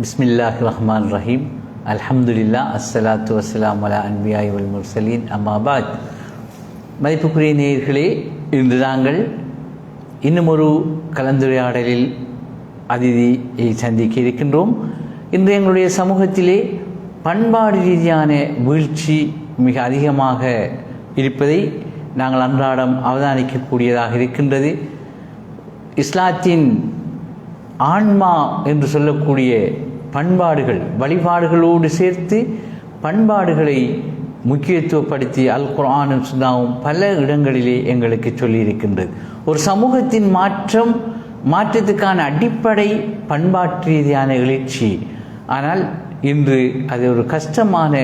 பிஸ்மில்லாஹ் ரஹ்மான் ரஹீம். அல்ஹம்துலில்லா, அஸ்ஸலாத்து வஸ்ஸலாம் அலா அன்பியாய் வல் முர்சலீன், அம்மா பாத். மதிப்புக்குரிய நேயர்களே, இன்று நாங்கள் இன்னும் ஒரு கலந்துரையாடலில் அதிதியை சந்திக்க இருக்கின்றோம். இன்று எங்களுடைய சமூகத்திலே பண்பாடு ரீதியான வீழ்ச்சி மிக அதிகமாக இருப்பதை நாங்கள் அன்றாடம் அவதானிக்கக்கூடியதாக இருக்கின்றது. இஸ்லாத்தின் ஆன்மா என்று சொல்லக்கூடிய பண்பாடுகள், வழிபாடுகளோடு சேர்த்து பண்பாடுகளை முக்கியத்துவப்படுத்தி அல் குர்ஆனும் சுன்னாவும் பல இடங்களிலே எங்களுக்கு சொல்லியிருக்கின்றது. ஒரு சமூகத்தின் மாற்றத்துக்கான அடிப்படை பண்பாட்டு ரீதியான எழுச்சி. ஆனால் இன்று அது ஒரு கஷ்டமான,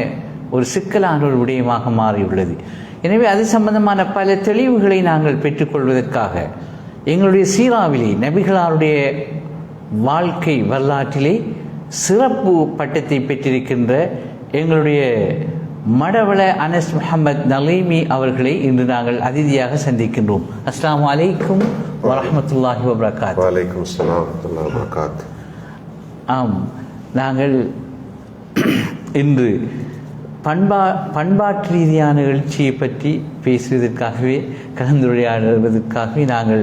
ஒரு சிக்கலான ஒரு விடயமாக மாறியுள்ளது. எனவே அது சம்பந்தமான பல தெளிவுகளை நாங்கள் பெற்றுக்கொள்வதற்காக எங்களுடைய சீராவிலே நபிகளாருடைய வாழ்க்கை வரலாற்றிலே சிறப்பு பட்டத்தை பெற்றிருக்கின்ற எங்களுடைய மடவள அனஸ் முஹம்மத் நலீமி அவர்களை இன்று நாங்கள் அதிதியாக சந்திக்கின்றோம். அஸ்ஸலாமு அலைக்கும் வரஹ்மத்துல்லாஹி வபரகாத்துஹு. வலைக்கும் ஸலாம் வரஹ்மத்துல்லாஹி வபரகாத்துஹு. ஆம், நாங்கள் இன்று பண்பாட்டு ரீதியான எழுச்சியை பற்றி பேசுவதற்காகவே, கலந்துரையாடுவதற்காகவே நாங்கள்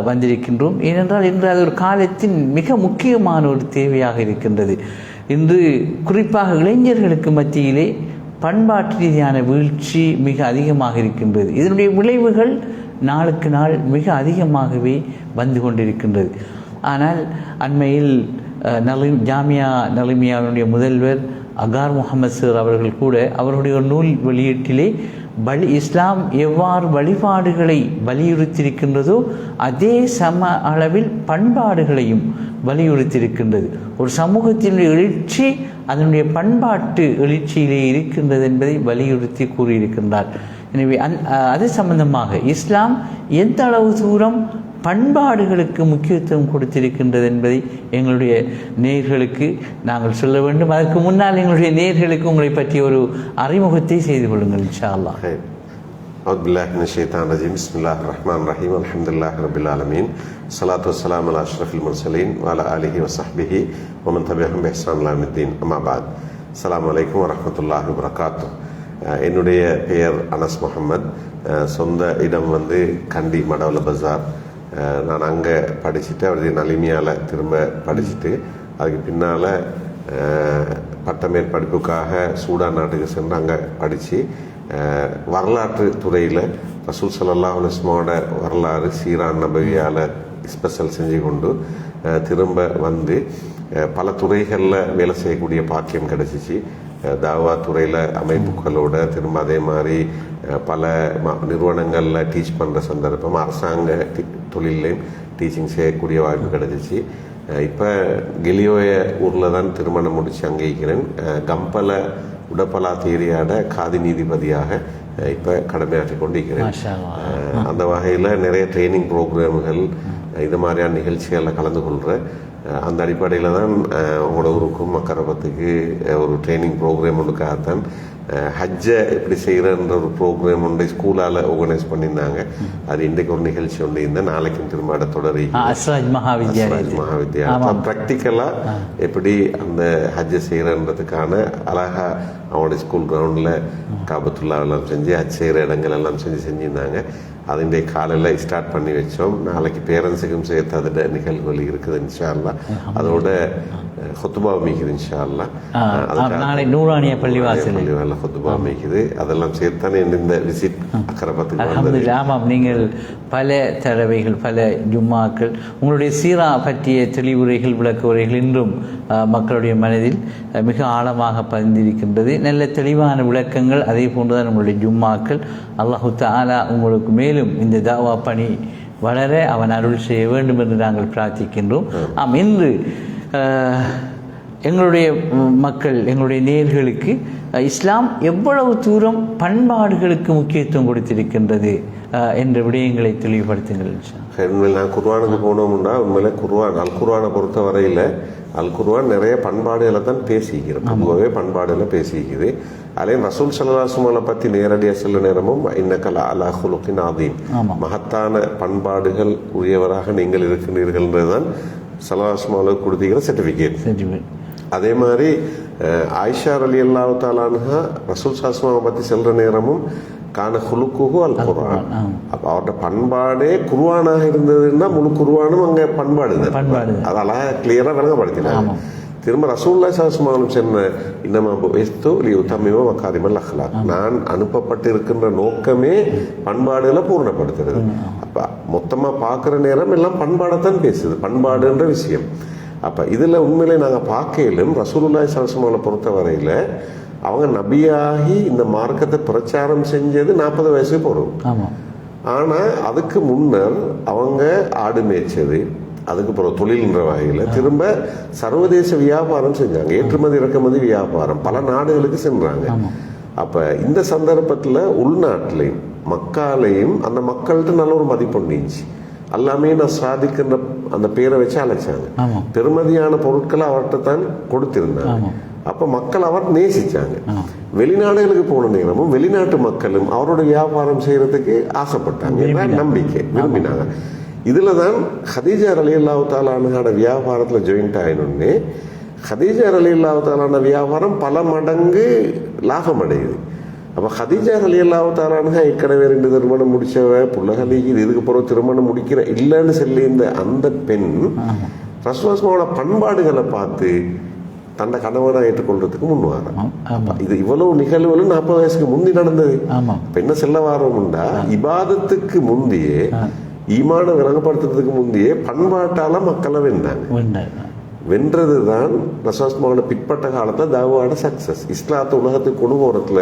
வந்திருக்கின்றோம். ஏனென்றால் இன்று அது ஒரு காலத்தின் மிக முக்கியமான ஒரு தேவையாக இருக்கின்றது. இன்று குறிப்பாக இளைஞர்களுக்கு மத்தியிலே பண்பாட்டு ரீதியான வீழ்ச்சி மிக அதிகமாக இருக்கின்றது. இதனுடைய விளைவுகள் நாளுக்கு நாள் மிக அதிகமாகவே வந்து கொண்டிருக்கின்றது. ஆனால் அண்மையில் ஜாமியா நலிமியாவுடைய முதல்வர் அகார் முகமது சார் அவர்கள் கூட அவருடைய ஒரு நூல் வெளியீட்டிலே இஸ்லாம் எவ்வாறு வழிபாடுகளை வலியுறுத்தியிருக்கின்றதோ அதே சம அளவில் பண்பாடுகளையும் வலியுறுத்தியிருக்கின்றது. ஒரு சமூகத்தினுடைய எழுச்சி அதனுடைய பண்பாட்டு எழுச்சியிலே இருக்கின்றது என்பதை வலியுறுத்தி கூறியிருக்கின்றார். எனவே அது சம்பந்தமாக இஸ்லாம் எந்த அளவு தூரம் பண்பாடுகளுக்கு முக்கியத்துவம் கொடுத்திருக்கின்றது என்பதை எங்களுடைய நேயர்களுக்கு நாங்கள் சொல்ல வேண்டும். அதற்கு முன்னால் எங்களுடைய நேயர்களுக்கு உங்களை பற்றி ஒரு அறிமுகத்தை செய்து கொள்ளுங்கள் இன்ஷா அல்லாஹ். அவுது பில்லாஹி மினஷ் ஷைத்தானிர் ரஜீம். பிஸ்மில்லாஹிர் ரஹ்மானிர் ரஹீம். அல்ஹம்துலில்லாஹி ரப்பில் ஆலமீன். ஸலாத்து வஸ்ஸலாமு அலா அஷ்ரஃபில் முர்ஸலீன் வ அலா ஆலிஹி வ ஸஹ்பிஹி வ மன் தபிஅஹும் பி இஹ்சான் இலா யௌமித்தீன். அம்மா பாத். அஸ்ஸலாமு அலைக்கும் வரஹ்மத்துல்லாஹி வபரகாத்துஹு. என்னுடைய பெயர் அனஸ் முஹம்மத். சொந்த இடம் கண்டி மடவல பஜார். நான் அங்கே படிச்சுட்டு அவருடைய நலிமியால் திரும்ப படிச்சுட்டு அதுக்கு பின்னால் பட்டமேற்படிப்புக்காக சூடான் நாட்டுக்கு சென்று அங்கே படித்து வரலாற்று துறையில் ரசூல் ஸல்லல்லாஹு அலைஹி வஸல்லமோட வரலாறு சீரான் நபவியால் ஸ்பெஷல் செஞ்சு கொண்டு திரும்ப பல துறைகளில் வேலை செய்யக்கூடிய பாக்கியம் கிடச்சிச்சு. தாவா துறையில் அமைப்புகளோட திரும்ப அதே மாதிரி பல நிறுவனங்களில் டீச் பண்ணுற சந்தர்ப்பம், அரசாங்க தொழிலையும் டீச்சிங் செய்யக்கூடிய வாய்ப்பு கிடச்சிச்சு. இப்போ கெலியோய ஊரில் தான் திருமணம் முடித்து அங்கே இருக்கிறேன். கம்பல உடப்பலா தேரியாட காதி நீதிபதியாக இப்போ கடமையாற்றி கொண்டிருக்கிறேன். அந்த வகையில் நிறைய ட்ரைனிங் ப்ரோக்ராம்கள் இது மாதிரியான நிகழ்ச்சிகளில் கலந்து கொள்கிறேன். அந்த அடிப்படையில் தான் உங்களோட ஊருக்கும் மக்கரபத்துக்கு ஒரு ட்ரைனிங் ப்ரோக்ராம் ஒன்றுக்காகத்தான் ஹஜ்ஜை எப்படி செய்கிறன்ற ஒரு ப்ரோக்ராம் ஒன்று ஸ்கூலால் ஆர்கனைஸ் பண்ணியிருந்தாங்க. அது இன்றைக்கு ஒரு நிகழ்ச்சி ஒன்று இருந்தால் நாளைக்கும் திரும்ப தொடரி மகாவித்யாலயா ப்ராக்டிக்கலாக எப்படி அந்த ஹஜ்ஜை செய்கிறன்றதுக்கான அழகா அவங்களுடைய ஸ்கூல் கிரவுண்டில் காபத்துல்லா எல்லாம் செஞ்சு ஹஜ் செய்கிற இடங்கள் எல்லாம் செஞ்சுருந்தாங்க. அது இன்றைய காலையில் ஸ்டார்ட் பண்ணி வச்சோம். நாளைக்கு பேரண்ட்ஸுக்கும் சேர்த்து அதோட நிகழ்வுகள் இருக்குது இன்ஷா அல்லாஹ். அதோட ஹுத்பா அமைக்குது இன்ஷா அல்லாஹ். நாளை நூறானிய பள்ளிவாசல் ஹுத்பா அமைக்குது. அதெல்லாம் சேர்த்து தானே இந்த விசிட் அக்கரபத்துக்கு. ஆமாம், நீங்கள் பல தடவைகள் பல ஜும்மாக்கள் உங்களுடைய சீரா பற்றிய தெளிவுரைகள் விளக்க உரைகள் இன்றும் மக்களுடைய மனதில் மிக ஆழமாக பதிந்திருக்கின்றது. நல்ல தெளிவான விளக்கங்கள். அதே போன்றுதான் உங்களுடைய ஜும்மாக்கள். அல்லாஹு தஆலா உங்களுக்கு மேலும் இந்த தாவா பணி வளர அவன் அருள் செய்ய வேண்டும் என்று நாங்கள் பிரார்த்திக்கின்றோம். இன்று எங்களுடைய மக்கள், எங்களுடைய நேயர்களுக்கு இஸ்லாம் எவ்வளவு தூரம் பண்பாடுகளுக்கு முக்கியத்துவம் கொடுத்திருக்கின்றது என்ற விடயங்களை தெளிவுபடுத்துங்கள். நான் குர்ஆனுக்கு போனோம்னா உண்மையிலே அல் குர்ஆனை பொறுத்த வரையில் அல் குர்ஆன் நிறைய பண்பாடுகளை தான் பேசிக்கிறேன். பொதுவாகவே பண்பாடுகளை பேசிக்குது. அலையும் ரசூல் ஸல்லல்லாஹு அலைஹி வஸல்லம் பற்றி நேரடியாக சொல்ல நேரமும் இன்னக லஅலா குலுகின் அதீம், மகத்தான பண்பாடுகள் உரியவராக நீங்கள் இருக்கின்றீர்கள் என்றுதான் ஸல்லல்லாஹு அலைஹி வஸல்லம் கொடுத்திருக்கிற சர்டிஃபிகேட். அதே மாதிரி ஆயிஷா ரலியல்லாஹு தஆலா அன்ஹா ரசூல் ஸல்லல்லாஹு பத்தி செல்ற நேரமும் கான ஹுலுக்குஹு அல் குர்ஆன். அப்ப அவரோட பண்பாடே குர்ஆனாக இருந்ததுன்னா முழு குர்ஆனும் அங்க பண்பாடு தான். அதெல்லாம் கிளியரா விளங்கப்படுத்தினாங்க. திரும்ப ரசூலுல்லாஹி ஸல்லல்லாஹு அலைஹி வஸல்லம் சொன்ன இன்னமா புஇஸ்து லியுத்தம்மிம மகாரிமல் அக்லாக், நான் அனுப்பப்பட்டு இருக்கின்ற நோக்கமே பண்பாடுகளை பூர்ணப்படுத்துறது. அப்ப மொத்தமா பார்க்குற நேரம் எல்லாம் பண்பாடைத்தான் பேசுது, பண்பாடுன்ற விஷயம். அப்ப இதுல உண்மையிலே நாங்க பார்க்கலும் ரசூலுல்லாஹி ஸல்லல்லாஹு அலைஹி வஸல்லம் பொறுத்த வரையில அவங்க நபியாகி இந்த மார்க்கத்தை பிரச்சாரம் செஞ்சது 40 வயசு போறோம். ஆனா அதுக்கு முன்னர் அவங்க ஆடு மேய்ச்சது, அதுக்கு பிறகு தொழில்ன்ற வகையில் திரும்ப சர்வதேச வியாபாரம் செஞ்சாங்க, ஏற்றுமதி இறக்குமதி வியாபாரம், பல நாடுகளுக்கு சென்றாங்க. அப்ப இந்த சந்தர்ப்பத்தில் உள்நாட்டிலையும் மக்காலையும் அந்த மக்கள்கிட்ட நல்ல ஒரு மதிப்பு இருந்துச்சு. எல்லாமே நான் சாதிக்கின்ற அந்த பேரை வச்சு அழைச்சாங்க. பெருமதியான பொருட்களை அவர்கிட்ட தான் கொடுத்திருந்தாங்க. அப்ப மக்கள் அவர் நேசிச்சாங்க. வெளிநாடுகளுக்கு போன நேரமும் வெளிநாட்டு மக்களும் அவரோட வியாபாரம் செய்யறதுக்கு ஆசைப்பட்டாங்க, நம்பிக்கை விரும்பினாங்க. இதுல தான் ஹதீஜா ரலியல்லாஹு தஆலா அன்ஹாவோட வியாபாரத்துல ஜாயின்ட் ஆயினோடனே ஹதீஜா ரலியல்லாஹு தஆலா வியாபாரம் பல மடங்கு லாபம் அடையுது. அப்ப ஹதீஜா ரலியல்லாஹு தஆலா அன்ஹா ஏற்கனவே 2 திருமணம் முடிச்சவ, புள்ளகலிக்கு இதுக்கு பிறகு திருமணம் முடிக்கிற இல்லைன்னு சொல்லி இந்த அந்த பெண் ரசூலுல்லாஹோட பண்பாடுகளை பார்த்து தன்னை கணவனை ஏற்றுக்கொள்றதுக்கு முன் வரான். இது இவ்வளவு நிகழ்வுகளும் 40 வயசுக்கு முந்தி நடந்தது. என்ன செல்ல வாரோம்டா, இபாதத்துக்கு முந்தையே ஈமான விளங்கப்படுத்துறதுக்கு முந்தையே பண்பாட்டால மக்களை வென்றதுதான் ரசூலுல்லாஹோட பிற்பட்ட காலத்துல தாவாட சக்சஸ். இஸ்லாத்தை உலகத்துக்கு கொண்டு போறதுல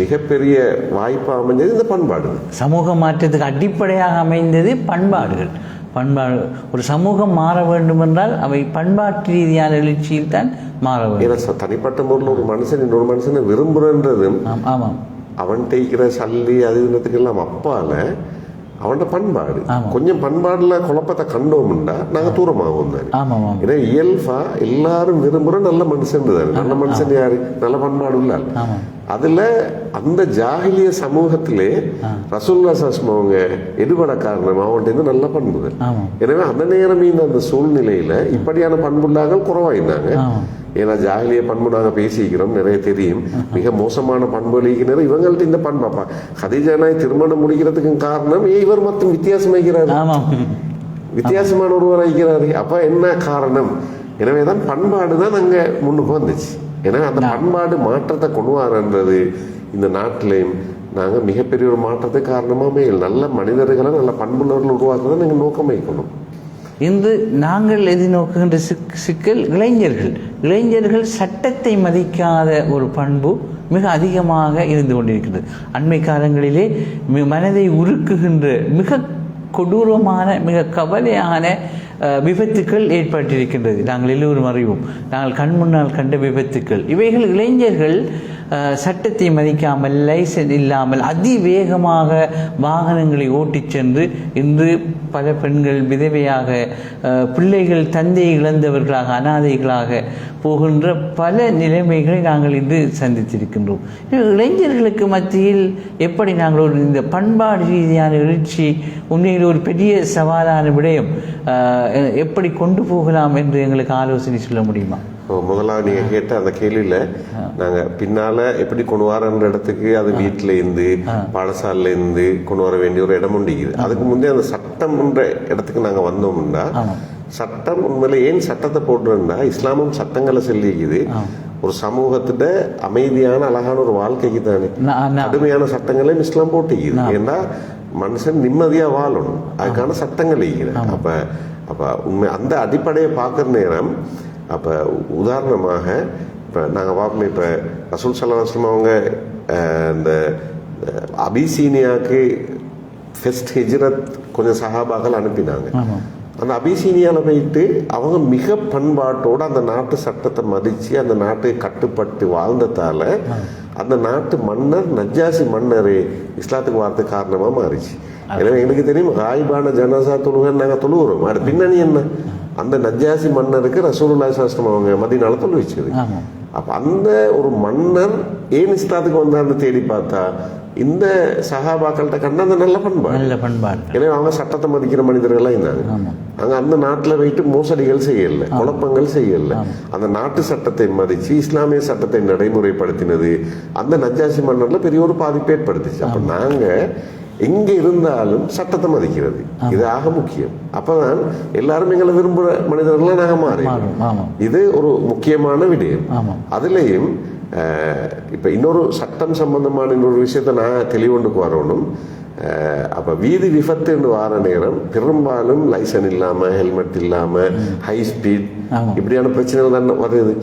மிகப்பெரிய வாய்ப்பு அமைஞ்சது இந்த பண்பாடு. சமூக மாற்றத்துக்கு அடிப்படையாக அமைந்தது பண்பாடுகள். பண்பாடு ஒரு சமூகம் மாற வேண்டும் என்றால் அவை பண்பாட்டு ரீதியான எழுச்சியில் தான் மாற வேண்டும். தனிப்பட்ட முறையில் ஒரு மனுஷன் இன்னொரு மனுஷனை விரும்புறன்றதும் அவன் டேக்கிற சல்லி அது எல்லாம் அப்பால அவனோட பண்பாடு. கொஞ்சம் பண்பாடுல குழப்பத்தை கண்டோம்னா நாங்க தூரமாகும் தானே. ஏன்னா இயல்பா எல்லாரும் விரும்புற நல்ல மனுஷன் தானே. நல்ல மனுஷன் யாரு? நல்ல பண்பாடு உள்ள. அதுல அந்த ஜாகிலிய சமூகத்திலே ரசூலுல்லாஹி ஸல்லல்லாஹு அவங்க எடுபட காரணம் அவன்கிட்ட நல்ல பண்புகள். எனவே அந்த நேரமே அந்த சூழ்நிலையில இப்படியான பண்புள்ளார்கள் குறவாயிருந்தாங்க. ஏன்னா ஜாகிலிய பண்பு நாங்க பேசிக்கிறோம், நிறைய தெரியும். மிக மோசமான பண்புகள் இவங்கள்ட்ட இந்த பண்பாப்பா ஹதீஜா நாய் திருமணம் முடிக்கிறதுக்கு காரணம் இவர் மட்டும் வித்தியாசமாகிறாரு, வித்தியாசமான ஒருவர் ஆகிறாரு. அப்ப என்ன காரணம்? எனவேதான் பண்பாடுதான் அங்க முன்னுக்கு வந்துச்சு. எனவே அந்த பண்பாடு மாற்றத்தை கொண்டு வரன்றது இந்த நாட்டிலையும் நாங்க மிகப்பெரிய ஒரு மாற்றத்துக்கு காரணமாமே நல்ல மனிதர்களை நல்ல பண்புள்ளவர்கள் உருவாக்குறத நாங்கள் நோக்கம் வைக்கணும். இன்று நாங்கள் எதிர்நோக்குகின்ற சிக்கல் இளைஞர்கள் சட்டத்தை மதிக்காத ஒரு பண்பு மிக அதிகமாக இருந்து கொண்டிருக்கிறது. அண்மை காலங்களிலே மனதை உருக்குகின்ற மிக கொடூரமான மிக கவலையான விபத்துக்கள் ஏற்பட்டிருக்கின்றது. நாங்கள் எல்லோரும் அறிவோம். நாங்கள் கண் முன்னால் கண்ட விபத்துக்கள் இவைகள் இளைஞர்கள் சட்டத்தை மதிக்காமல் லைசன்ஸ் இல்லாமல் அதிவேகமாக வாகனங்களை ஓட்டிச் சென்று இன்று பல பெண்கள் விதவையாக, பிள்ளைகள் தந்தையை இழந்தவர்களாக, அனாதைகளாக போகின்ற பல நிலைமைகளை நாங்கள் இன்று சந்தித்திருக்கின்றோம். இளைஞர்களுக்கு மத்தியில் எப்படி நாங்கள் ஒரு இந்த பண்பாடு ரீதியான எழுச்சி உண்மையில் ஒரு பெரிய சவாலான விடயம் எப்படி கொண்டு போகலாம் என்று எங்களுக்கு ஆலோசனை சொல்ல முடியுமா? முதலாவது நீங்க கேட்ட அந்த கேள்வியில நாங்க பின்னால எப்படி கொண்டு வரன்ற இடத்துக்கு அது வீட்டுல இருந்து பாடசாலையில இருந்து கொண்டு வர வேண்டிய ஒரு இடம் உண்டிக்குது. அதுக்கு முந்தைய அந்த சட்டம்ன்ற இடத்துக்கு நாங்க வந்தோம்னா, சட்டம் உண்மையில ஏன் சட்டத்தை போடுறோம்னா இஸ்லாமும் சட்டங்களை சொல்லிக்குது. ஒரு சமூகத்திட அமைதியான அழகான ஒரு வாழ்க்கைக்கு தானே கடுமையான சட்டங்களையும் இஸ்லாம் போட்டிக்குது. ஏன்னா மனுஷன் நிம்மதியா வாழணும், அதுக்கான சட்டங்கள் இருக்கிறேன். அப்ப உண்மை அந்த அடிப்படையை பார்க்குற நேரம் அப்ப உதாரணமாக இப்ப நாங்க பார்ப்போம், இப்ப ரசூல் ஸல்லல்லாஹு அலைஹி வஸல்லம் அவங்க இந்த அபிசீனியாவுக்கு ஃபர்ஸ்ட் ஹிஜ்ரத் கொஞ்சம் சஹாபாக்கள் அனுப்பினாங்க. அந்த அபிசீனியால போயிட்டு அவங்க மிக பண்பாட்டோட அந்த நாட்டு சட்டத்தை மதிச்சு அந்த நாட்டை கட்டுப்பட்டு வாழ்ந்ததால அந்த நாட்டு மன்னர் நஜ்ஜாசி மன்னரே இஸ்லாத்துக்கு வார்த்தைக்கு காரணமா மாறிச்சு. எனவே எனக்கு தெரியும் ராய்பான ஜனாசா தொழுகன்னு நாங்க தொழுகிறோம். அது பின்னணி என்ன? அந்த நஜ்ஜாசி மன்னருக்கு ரசூலுல்லாஹி ஸல்லல்லாஹு அலைஹி வஸல்லம் அவங்க மதீனால தொழுவிச்சது. அப்ப அந்த ஒரு மன்னர் ஏன் இஸ்லாத்துக்கு வந்தார்னு தேடி பார்த்தா இந்த சகாபாக்கள்கிட்ட கண்ட அந்த நல்ல பண்பாடு. எனவே அவங்க சட்டத்தை மதிக்கிற மனிதர்கள்லாம் இருந்தாங்க. அங்க அந்த நாட்டில் வைத்து மோசடிகள் செய்யல, குழப்பங்கள் செய்யல. அந்த நாட்டு சட்டத்தை மதிச்சு இஸ்லாமிய சட்டத்தை நடைமுறைப்படுத்தினது அந்த நஜ்ஜாசி மன்னர்ல பெரிய ஒரு பாதிப்பை ஏற்படுத்துச்சு. அப்ப நாங்க எங்க இருந்தாலும் சட்டத்தை மதிக்கிறது இது ஆக முக்கியம். அப்பதான் எல்லாரும் எங்களை விரும்புற மனிதர்களா நாங்க மாறோம். இது ஒரு முக்கியமான விடயம். அதுலயும் இப்ப இன்னொரு சட்டம் சம்பந்தமான இன்னொரு விஷயத்த நான் தெளிவுண்டுக்கு வரணும். அப்ப வீதி விபத்து வார நேரம் பெரும்பாலும் லைசன் இல்லாம, ஹெல்மெட் இல்லாம, ஹை ஸ்பீட் இப்படியான பிரச்சனைகள் தான் வருது.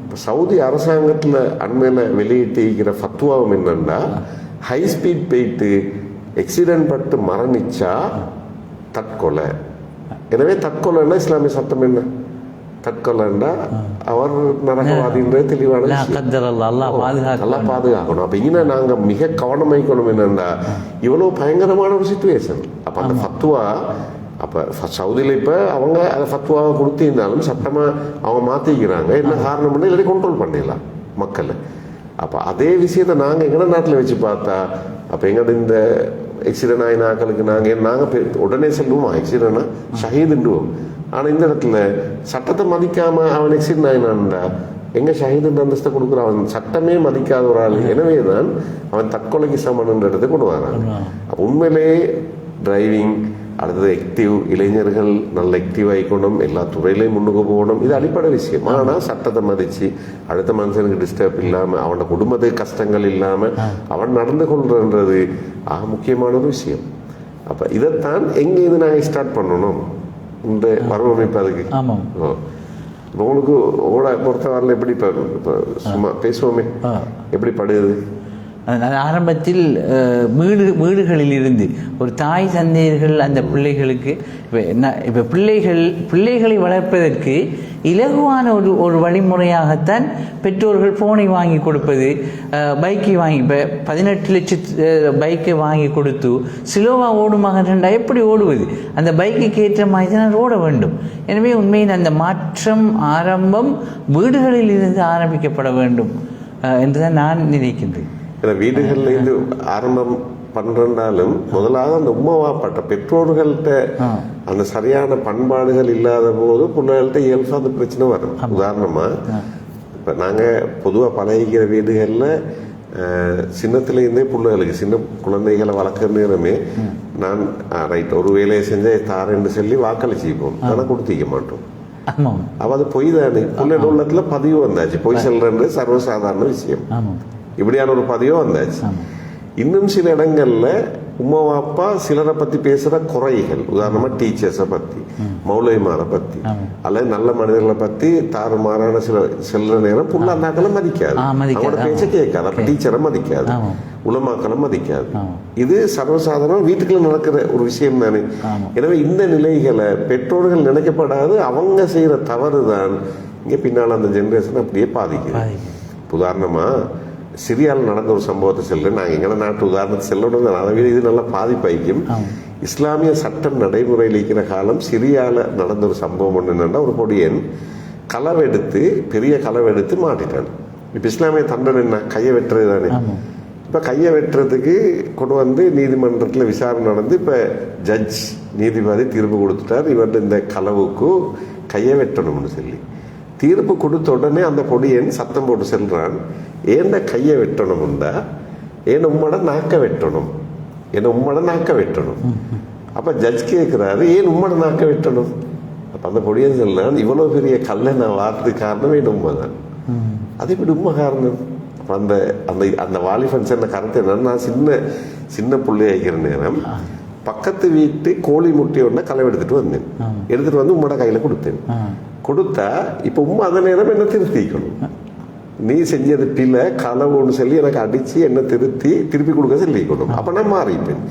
இப்ப சவுதி அரசாங்கத்துல அண்மையில வெளியிட்டிருக்கிற ஃபத்வாவும் என்னன்னா, ஹை ஸ்பீட் போயிட்டு எக்ஸிடென்ட் பட்டு மரணிச்சா தற்கொலை. எனவே தற்கொலைன்னா இஸ்லாமிய சட்டம் என்ன? தற்கொலைன்னா அவர் நரகவாதின்றது தெளிவான நல்லா பாதுகாக்கணும். அப்ப இங்க நாங்க மிக கவனமாய்க்கணும். என்னன்னா இவ்வளவு பயங்கரமான ஒரு சிச்சுவேஷன். அப்ப அந்த ஃபத்வா அப்ப சவுதியில இப்ப அவங்க அதை ஃபத்வாவை கொடுத்திருந்தாலும் சட்டமா அவங்க மாத்திக்கிறாங்க. என்ன காரணம்னு இல்லாட்டி கண்ட்ரோல் பண்ணிடலாம் மக்களை. அப்ப அதே விஷயத்த நாங்க எங்க நாட்டுல வச்சு பார்த்தா அப்ப எங்கட இந்த எக்ஸிடென்ட் ஆயின ஆக்களுக்கு நாங்க உடனே சொல்லுவோம் எக்ஸிடென்ட்னா ஷஹீதுண்டுவோம். ஆனா இந்த இடத்துல சட்டத்தை மதிக்காம அவன் எக்ஸிடென்ட் ஆயினான்டா எங்க ஷஹீது அந்தஸ்தை கொடுக்குற? அவன் சட்டமே மதிக்காத ஒரு ஆள். எனவேதான் அவன் தற்கொலைக்கு சமன்ற இடத்தை கொண்டு வரான். உண்மையிலேயே டிரைவிங் அடுத்தது ஆக்டிவ் இளைஞர்கள் நல்ல ஆக்டிவ் ஆகிக்கணும், எல்லா துறையிலையும் முன்னுக்கு போகணும். இது அடிப்படை விஷயம். ஆனால் சட்டத்தை மதிச்சு அடுத்த மனுஷனுக்கு டிஸ்டர்ப் இல்லாம, அவனோட குடும்பத்துக்கு கஷ்டங்கள் இல்லாம அவன் நடந்து கொள்றன்றது ஆக முக்கியமான ஒரு விஷயம். அப்ப இதைத்தான் எங்க இது நாங்கள் ஸ்டார்ட் பண்ணணும் இந்த வடிவமைப்பு. அதுக்கு உங்களுக்கு ஓட பொறுத்தவரையில் எப்படி சும்மா பேசுவோமே எப்படி படுது? ஆரம்பத்தில் வீடுகளில் இருந்து ஒரு தாய் தந்தையர்கள் அந்த பிள்ளைகளுக்கு இப்போ பிள்ளைகளை வளர்ப்பதற்கு இலகுவான ஒரு வழிமுறையாகத்தான் பெற்றோர்கள் போனை வாங்கி கொடுப்பது, பைக்கை வாங்கி இப்போ 18 லட்சத்து பைக்கை வாங்கி கொடுத்து ஸ்லோவாக ஓடுமாக எப்படி ஓடுவது? அந்த பைக்குக்கு ஏற்ற மாதிரி தான் ஓட வேண்டும். எனவே உண்மையில் அந்த மாற்றம் ஆரம்பம் வீடுகளில் இருந்து ஆரம்பிக்கப்பட வேண்டும் என்றுதான் நான் நினைக்கின்றேன். வீடுகள்ல இருந்து ஆரம்பம் பண்றனாலும் முதலாக அந்த உம்மாவாப்பட்ட பெற்றோர்கள்ட்ட அந்த சரியான பண்பாடுகள் இல்லாத போது பிள்ளைகள்ட்ட இயல்பா அந்த பிரச்சனை வரும். உதாரணமா இப்ப நாங்க பொதுவா பழகிக்கிற வீடுகள்ல சின்னத்துல இருந்தே பிள்ளைகளுக்கு சின்ன குழந்தைகளை வளர்க்குற நேரமே நான் ரைட் ஒரு வேலையை செஞ்ச தாரேன்னு சொல்லி வாக்களிச்சுப்போம், ஆனா கொடுத்திக்க மாட்டோம். அப்ப அது பொய் தானே. பிள்ளைகள் உள்ளத்துல பதிவு வந்தாச்சு, பொய் சொல்றது சர்வசாதாரண விஷயம். இப்படியான ஒரு பதிவும் வந்தாச்சு. இன்னும் சில இடங்கள்ல உம்மா அப்பா சிலரை பத்தி பேசுற குறைகள், உதாரணமா டீச்சர்ஸை பத்தி, மௌலவிமாரை பத்தி அல்லது நல்ல மனிதர்களை பத்தி தாறுமாறான சில நேரம் புள்ள அண்ணாக்களை மதிக்காது, அவங்களோட பேச்ச கேட்காது. அப்ப டீச்சரை மதிக்காது, உலமாக்களை மதிக்காது. இது சர்வசாதாரணம் வீட்டுக்குள்ள நடக்கிற ஒரு விஷயம் தானே. எனவே இந்த நிலைகளை பெற்றோர்கள் நினைக்கப்படாது, அவங்க செய்யற தவறு தான் இங்க பின்னால அந்த ஜெனரேஷன் அப்படியே பாதிக்குது. உதாரணமா சிரியாவில் நடந்த ஒரு சம்பவத்தை சொல்றேன். நாங்கள் எங்களை நாட்டு உதாரணத்தை செல்லணும், அதை விட இது நல்லா பாதிப்பாய்க்கும். இஸ்லாமிய சட்டம் நடைமுறையில் இருக்கிற காலம் சிரியாவில் நடந்த ஒரு சம்பவம் ஒன்று என்னன்னா, ஒரு பொடியன் களவெடுத்து பெரிய களவெடுத்து மாட்டிட்டான். இப்போ இஸ்லாமிய தண்டனை என்ன? கையை வெட்டுறது தானே. இப்போ கையை வெட்டுறதுக்கு கொண்டு வந்து நீதிமன்றத்தில் விசாரணை நடந்து இப்போ ஜட்ஜ் நீதிபதி தீர்ப்பு கொடுத்துட்டார், இவன் இந்த களவுக்கு கையை வெட்டணும்னு சொல்லி. தீர்ப்பு கொடுத்த உடனே அந்த பொடியன் சத்தம் போட்டு செல்றான், ஏண்ட கையை வெட்டணும்டா, ஏன் உம்மட நாக்க வெட்டணும், என்ன உம்மட நாக்க வெட்டணும். அப்ப ஜட்ஜ் கேட்கிறாரு, ஏன் உம்மட நாக்க வெட்டணும்? அப்ப அந்த பொடியன் சொல்றான், இவ்வளவு பெரிய கல்லை நான் வார்த்தது காரணம் என் உண்மை தான். அது இப்படி உண்மை காரணம். அப்ப அந்த அந்த அந்த வாலிபன் சொன்ன கருத்து என்னன்னா, நான் சின்ன பிள்ளை ஆகிற நேரம் பக்கத்து வீட்டு கோழி முட்டையை ஒன்ன களை எடுத்துட்டு வந்தேன், எடுத்துட்டு வந்து உம்மோட கையில கொடுத்தேன். கொடுத்தா இப்ப உண்மை அந்த நேரம் என்ன திருத்திக்கணும், நீ செஞ்சது பிள்ளை களவுன்னு சொல்லி எனக்கு அடிச்சு என்ன திருப்பி கொடுக்க சொல்லிக்கணும். அப்ப நான் மாறிப்பேன்.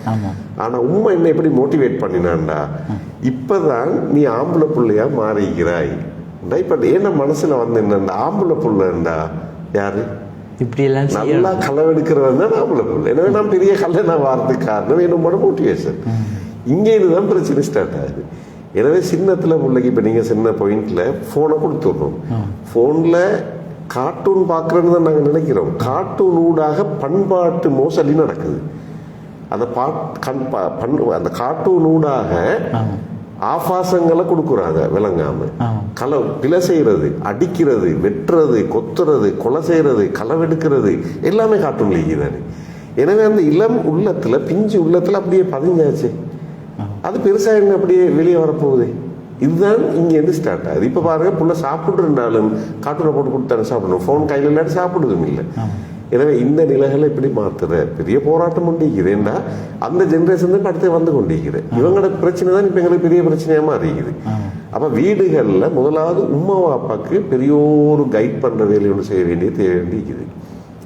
ஆனா உண்மை என்ன எப்படி மோட்டிவேட் பண்ணினான்டா, இப்பதான் நீ ஆம்பளை பிள்ளையா மாறிக்கிறாய். இப்ப என்ன மனசுல வந்து என்ன ஆம்பளை பிள்ளைண்டா யாரு இப்படி எல்லாம் நல்லா களவெடுக்கிறவன் தான் ஆம்பளை பிள்ளை. எனவே நான் பெரிய கல்லை நான் வாரத்துக்கு காரணம் என்னோட மோட்டிவேஷன். இங்கே இதுதான் பிரச்சனை ஸ்டார்ட் ஆகுது. எனவே சின்னத்துல பிள்ளைக்கு இப்ப நீங்க சின்ன பாயிண்ட்ல போனை கொடுத்துடணும். போன்ல கார்ட்டூன் பார்க்குறோன்னு தான் நாங்கள் நினைக்கிறோம். கார்ட்டூன் ஊடாக பண்பாட்டு மோசடி நடக்குது. அந்த அந்த கார்ட்டூன் ஊடாக ஆபாசங்களை கொடுக்குறாங்க விளங்காம. பிழை செய்யறது, அடிக்கிறது, வெட்டுறது, கொத்துறது, கொலை செய்யறது, களவெடுக்கிறது எல்லாமே கார்ட்டூன்ல இருக்கிறாரு. எனவே அந்த இளம் உள்ளத்துல, பிஞ்சு உள்ளத்துல அப்படியே பதிஞ்சாச்சு. அது பெருசா என்ன அப்படியே வெளியே வரப்போகுது. இதுதான் இங்க இருந்து ஸ்டார்ட் ஆகுது. இப்ப பாருங்க, புள்ள சாப்பிட்டுருந்தாலும் கார்ட்டூனை போட்டு கொடுத்தாரு சாப்பிடணும், போன் கையில் இல்லாட்டி சாப்பிடுறதும் இல்லை. எனவே இந்த நிலைகளை இப்படி மாத்துற பெரிய போராட்டம் கொண்டிருக்குதுன்னா அந்த ஜென்ரேஷன் தான் அடுத்து வந்து கொண்டிருக்குது. இவங்களோட பிரச்சனை தான் இப்ப எங்களுக்கு பெரிய பிரச்சனையா மாறிக்குது. அப்ப வீடுகள்ல முதலாவது உம்மா அப்பாக்கு பெரிய ஒரு கைட் பண்ற வேலையை ஒன்று செய்ய வேண்டிய தேவை வேண்டியிருக்குது.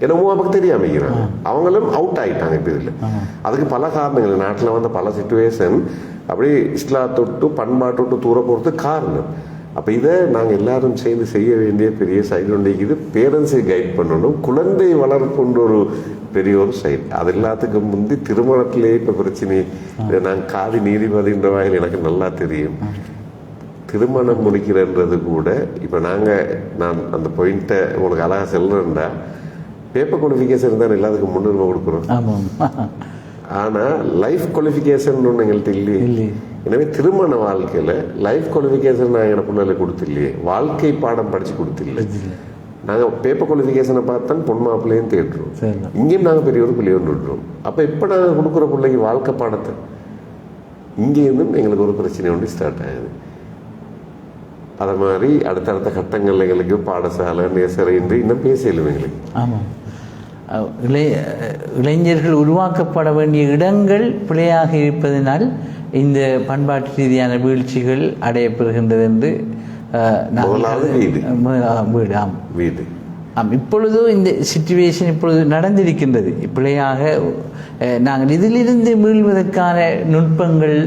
ஏன்னா உம்மா அப்பாக்கு தெரியாமைக்கிறாங்க, அவங்களும் அவுட் ஆயிட்டாங்க இப்ப இதுல. அதுக்கு பல காரணங்கள், நாட்டில் வந்த பல சிச்சுவேஷன் அப்படி இஸ்லாத்தொட்டு பண்பாட்டொட்டு தூர போறது காரணம். அப்போ இதை நாங்கள் எல்லாரும் சேர்ந்து செய்ய வேண்டிய பெரிய சைடு ஒன்று இது. பேரண்ட்ஸை கைட் பண்ணணும், குழந்தை வளர்ப்புன்ற ஒரு பெரிய ஒரு சைடு. அது எல்லாத்துக்கும் முந்தி திருமணத்திலே இப்போ பிரச்சனை. நாங்கள் காதி நீதிபதின்ற வகையில் எனக்கு நல்லா தெரியும். திருமணம் முடிக்கிறன்றது கூட இப்போ நான் அந்த பாயிண்ட்டை உங்களுக்கு அழகாக செல்றேன்டா, பேப்பர் குவாலிஃபிகேஷன் தான் எல்லாத்துக்கும் முன்னுரிமை கொடுக்குறோம். ஆனால் லைஃப் குவாலிஃபிகேஷன் ஒன்று எங்கள்கிட்ட இல்லையே. எனவே திருமண வாழ்க்கையில் லைஃப் குவாலிஃபிகேஷன் நாங்கள் எங்கள் பிள்ளைகளுக்கு கொடுத்துலையே, வாழ்க்கை பாடம் படித்து கொடுத்துஇல்லை. நாங்கள் பேப்பர் குவாலிஃபிகேஷனை பார்த்தா பொன் மாப்பிள்ளையும் தேடுறோம், இங்கேயும் நாங்கள் பெரிய ஒரு பிள்ளையை ஒன்று விடுறோம். அப்போ இப்போ நாங்கள் கொடுக்குற பிள்ளைக்கு வாழ்க்கை பாடத்தை இங்கேருந்தும் எங்களுக்கு ஒரு பிரச்சனை ஒன்று ஸ்டார்ட் ஆகுது. அதை மாதிரி அடுத்தடுத்த கட்டங்கள் எங்களுக்கு பாடசாலை நேசரை என்று இன்னும் பேசலும் எங்களுக்கு. ஆமாம், இளைஞர்கள் உருவாக்கப்பட வேண்டிய இடங்கள் பிழையாக இருப்பதனால் இந்த பண்பாட்டு ரீதியான வீழ்ச்சிகள் அடையப்பெறுகின்றது என்று வீடு. இப்பொழுதோ இந்த சிச்சுவேஷன் இப்பொழுது நடந்திருக்கின்றது. பிழையாக நாங்கள் இதிலிருந்து மீள்வதற்கான நுட்பங்கள்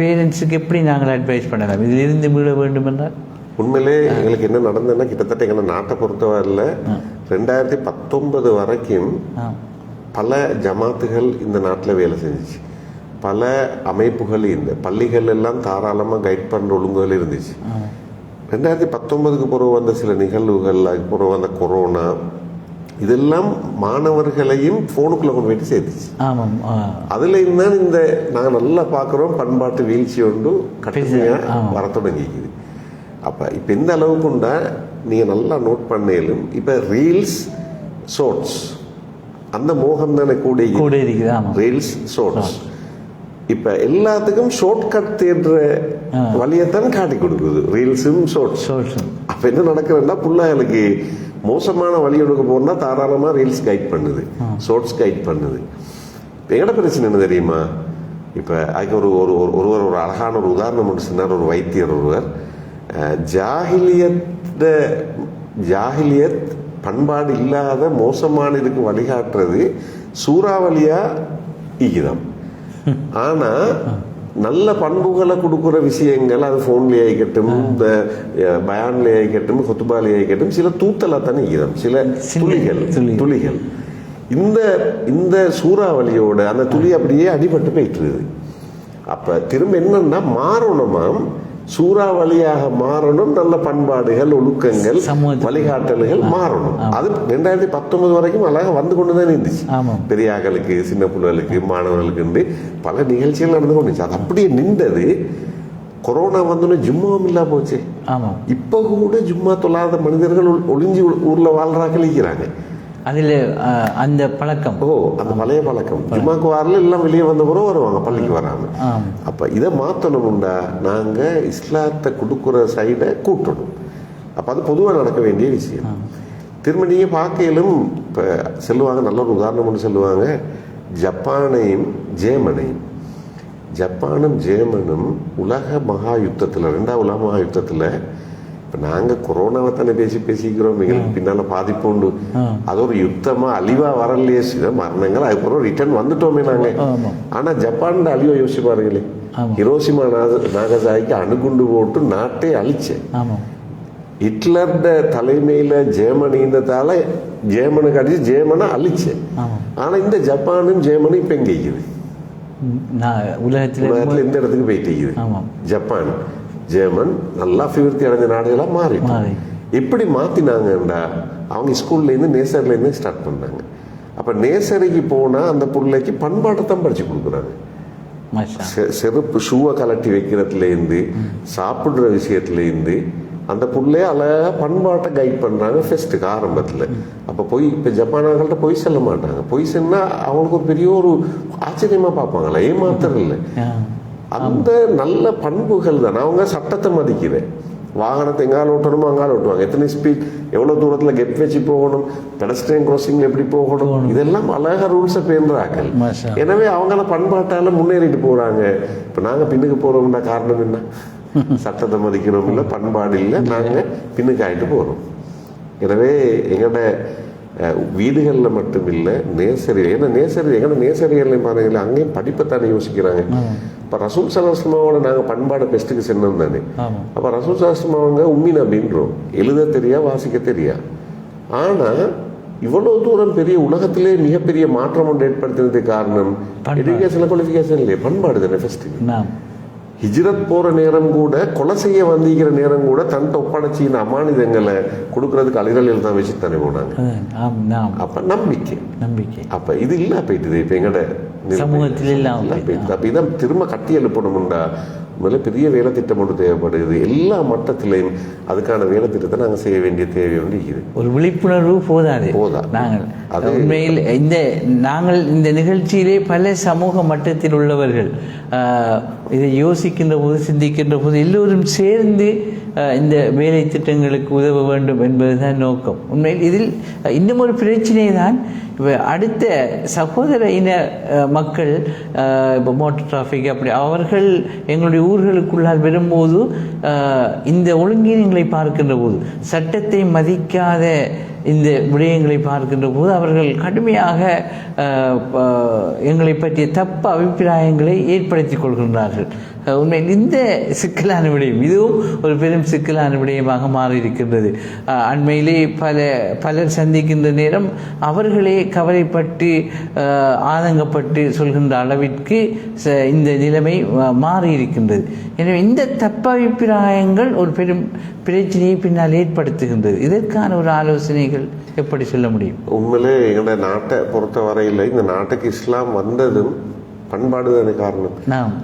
பேரண்ட்ஸுக்கு எப்படி நாங்கள் அட்வைஸ் பண்ணலாம், இதிலிருந்து மீள வேண்டும் என்றால்? உண்மையிலே எங்களுக்கு என்ன நடந்ததுன்னா, கிட்டத்தட்ட எங்களை நாட்டை பொறுத்தவரையில் 2019 வரைக்கும் பல ஜமாத்துகள் இந்த நாட்டில் வேலை செஞ்சிச்சு. பல அமைப்புகள், இந்த பள்ளிகள் எல்லாம் தாராளமாக கைட் பண்ணுற ஒழுங்குகள் இருந்துச்சு. 2019க்கு பிறகு வந்த சில நிகழ்வுகள், அதுக்கு பிறகு வந்த கொரோனா, இதெல்லாம் மாணவர்களையும் போனுக்குள்ள கொண்டு போயிட்டு சேர்த்துச்சு. அதுல இருந்தால் இந்த நாங்கள் நல்லா பார்க்குறோம், பண்பாட்டு வீழ்ச்சி ஒன்று கடுமையாக வர தொடங்கிக்குது. அப்போ இப்போ எந்த அளவுக்கு உண்டா நீங்கள் நல்லா நோட் பண்ணேலும், இப்போ ரீல்ஸ் ஷார்ட்ஸ் அந்த மோகம் தானே கூட இருக்குது. ரீல்ஸ் ஷார்ட்ஸ் இப்போ எல்லாத்துக்கும் ஷார்ட் கட் தேடுற வழியத்தான் காட்டி கொடுக்குது, ரீல்ஸும் ஷார்ட்ஸ். அப்போ என்ன நடக்குதுன்னா, பிள்ளைகளுக்கு மோசமான வழி எடுக்க போனா தாராளமாக ரீல்ஸ் கைட் பண்ணுது, ஷார்ட்ஸ் கைட் பண்ணுது. எங்கட பிரச்சனை என்ன தெரியுமா? இப்போ அதுக்கு ஒருவர் ஒரு அழகான ஒரு உதாரணம் ஒன்று சொன்னார். ஒரு வைத்தியர் ஒருவர், ஜாஹிலியத் பண்பாடு இல்லாத மோசமான இதுக்கு வழிகாட்டுறது சூறாவளியா ஈகிதம். ஆனா நல்ல பண்புகளை கொடுக்குற விஷயங்கள், அது போன்லயே ஆகிக்கட்டும், இந்த பயான்லயே ஆகிக்கட்டும், கொத்துபாலே ஆகிக்கட்டும், சில தூத்தலா தானே ஈகிதம், சில துளிகள். இந்த சூறாவளியோட அந்த துளி அப்படியே அடிபட்டு போயிட்டு. அப்ப திரும்ப என்னன்னா மாறணுமாம், சூறாவளியாக மாறணும், நல்ல பண்பாடுகள், ஒழுக்கங்கள், வழிகாட்டல்கள் மாறணும். அது 2019 வரைக்கும் அழகா வந்து கொண்டுதான் இருந்துச்சு. பெரியாக்களுக்கு, சின்ன பிள்ளைகளுக்கு, மாணவர்களுக்கு பல நிகழ்ச்சிகள் நடந்து கொண்டுச்சு. அது அப்படியே நின்றது. கொரோனா வந்தோன்னு ஜும்மாவும் இல்லா போச்சு. இப்ப கூட ஜும்மா தொழாத மனிதர்கள் ஒளிஞ்சு ஊர்ல வாழ்றாக்கள் இருக்கிறாங்க. அதில் அந்த பழக்கம், அந்த பழைய பழக்கம், ஜும்மாக்கு வரல எல்லாம் வெளியே வந்த பிறகு வருவாங்க, பள்ளிக்கு வராம. அப்ப இதை மாற்றணும்டா, நாங்க இஸ்லாத்தை கொடுக்குற சைடை கூட்டணும். அப்ப அது பொதுவாக நடக்க வேண்டிய விஷயம். திரும்ப நீங்க பார்க்கலும் இப்ப சொல்லுவாங்க, நல்ல ஒரு உதாரணம் ஒன்று சொல்லுவாங்க, ஜப்பானையும் ஜேமனும் உலக மகா யுத்தத்தில், 2ஆம் உலக மகா யுத்தத்தில், இப்போ நாங்கள் கொரோனாவை தானே பேசிக்கிறோம், எங்களுக்கு பின்னால பாதிப்பு உண்டு. அது ஒரு யுத்தமா அழிவா வரலையே, சில மரணங்கள், அதுக்கப்புறம் ரிட்டர்ன் வந்துட்டோமே நாங்க. ஆனா ஜப்பான் அழிவை யோசிச்சு பாருங்களே, ஹிரோஷிமா நாகசாகிக்கு அணுகுண்டு போட்டு நாட்டை அழிச்சேன். ஹிட்லர் தலைமையில ஜெர்மனின்றதால ஜெர்மனுக்கு அடிச்சு ஜெர்மனை அழிச்சேன். ஆனா இந்த ஜப்பானும் ஜெர்மனும் இப்ப எங்க இருக்குது? உலகத்துல எந்த இடத்துக்கு போயிட்டு இருக்குது? ஜப்பான் ஜெர்மன் நல்லா அபிவிருத்தி அடைஞ்ச நாடுகளா மாறி. எப்படி மாற்றினாங்கண்டா அவங்க ஸ்கூல்லேருந்து நேசர்லேருந்து ஸ்டார்ட் பண்ணாங்க. அப்போ நேசரிக்கு போனால் அந்த பிள்ளைக்கு பண்பாட்டை படித்து கொடுக்குறாங்க. செருப்பு ஷூவை கலட்டி வைக்கிறதுலேருந்து சாப்பிட்ற விஷயத்துலேருந்து அந்த பிள்ளைய அழகாக பண்பாட்டை கைட் பண்ணுறாங்க ஃபெஸ்ட்டுக்கு ஆரம்பத்தில். அப்போ இப்போ ஜப்பானார்கள்ட்ட பொய் சொல்ல மாட்டாங்க. பொய் சொன்னால் அவங்களுக்கு ஒரு பெரிய ஒரு ஆச்சரியமாக பார்ப்பாங்களா, ஏமாத்திரம் இல்லை. அந்த நல்ல பண்புகள் தான். அவங்க சட்டத்தை மதிக்கிறேன். வாகனத்தை எங்கால ஓட்டணுமோ அங்கால ஓட்டுவாங்க. எத்தனை ஸ்பீட், எவ்வளோ தூரத்தில் கெப் வச்சு போகணும், பெடஸ்ட்ரியன் கிராசிங்ல எப்படி போகணும், இதெல்லாம் அழகாக ரூல்ஸை பேர்றாங்க. எனவே அவங்கள பண்பாட்டால் முன்னேறிட்டு போகிறாங்க. இப்போ நாங்கள் பின்னுக்கு போகிறோம்னா காரணம் என்ன? சட்டத்தை மதிக்கிறோம் இல்லை, பண்பாடு இல்லை, நாங்கள் பின்னுக்கு ஆகிட்டு போகிறோம். எனவே எங்களோட வீடுகளில் மட்டும் இல்லை, நேசரி, ஏன்னா நேசரி எங்களோட நேசரிகள்லையும் பாருங்களேன், அங்கேயும் படிப்பைத்தானே யோசிக்கிறாங்க. இப்போ ரசூல் சலாஸ்லமாவோட நாங்கள் பண்பாடு பெஸ்ட்டுக்கு சென்னோம் தானே. அப்போ ரசூல் சலாஸ்லமாவங்க உம்மின் அப்படின்றோம், எழுத தெரியா வாசிக்க தெரியா. ஆனால் இவ்வளோ தூரம் பெரிய உலகத்திலே மிகப்பெரிய மாற்றம் ஒன்று ஏற்படுத்தினதுக்கு காரணம் எஜுகேஷன் குவாலிஃபிகேஷன் இல்லையே, பண்பாடு தானே ஃபஸ்ட்டு. ஹிஜ்ரத் போற நேரம் கூட, கொலை செய்ய வந்திக்கிற நேரம் கூட தன்ட்ட ஒப்படைச்சின அமானிதங்களை கொடுக்கறதுக்கு அலிரலில் தான் வச்சு தானே போனாங்க. அப்ப நம்பிக்கை. அப்ப இது இல்ல போயிட்டுது இப்ப எங்கட சமூகத்தில். அப்ப இதான் திரும்ப கட்டி எழுப்பணும்டா முதல்ல பெரிய வேலை திட்டம் ஒன்று தேவைப்படுது. எல்லா மட்டத்திலையும் அதுக்கான வேலை திட்டத்தை நாங்கள் செய்ய வேண்டிய தேவை ஒன்று இருக்குது. ஒரு விழிப்புணர்வு போதா நாங்கள் உண்மையில் நாங்கள் இந்த நிகழ்ச்சியிலே பல சமூக மட்டத்தில் உள்ளவர்கள் இதை யோசிக்கின்ற போது, சிந்திக்கின்ற போது எல்லோரும் சேர்ந்து இந்த வேலை திட்டங்களுக்கு உதவ வேண்டும் என்பதுதான் நோக்கம். உண்மையில் இதில் இன்னும் ஒரு பிரச்சனை தான், இப்போ அடுத்த சகோதர இன மக்கள், இப்போ மோட்டர் டிராஃபிக் அப்படி அவர்கள் எங்களுடைய ஊர்களுக்குள்ளால் வரும்போது இந்த ஒழுங்கீனங்களை பார்க்கின்ற போது, சட்டத்தை மதிக்காத இந்த விடயங்களை பார்க்கின்ற போது அவர்கள் கடுமையாக எங்களை பற்றிய தப்பு அபிப்பிராயங்களை ஏற்படுத்திக் கொள்கின்றார்கள். உண்மையில் இந்த சிக்கலான விடயம் இதுவும் ஒரு பெரும் சிக்கலான விடயமாக மாறியிருக்கின்றது. அண்மையிலே பலர் சந்திக்கின்ற நேரம் அவர்களே கவலைப்பட்டு ஆதங்கப்பட்டு சொல்கின்ற அளவிற்கு இந்த நிலைமை மாறியிருக்கின்றது. எனவே இந்த தப்பு அபிப்பிராயங்கள் ஒரு பெரும் பிரச்சனையை பின்னால் ஏற்படுத்துகின்றது. இதற்கான ஒரு ஆலோசனைகள் எப்படி சொல்ல முடியும்? உண்மையிலே எங்களோட நாட்டை பொறுத்த வரையில் இந்த நாட்டுக்கு இஸ்லாம் வந்ததும் பண்பாடு தானே காரணம்.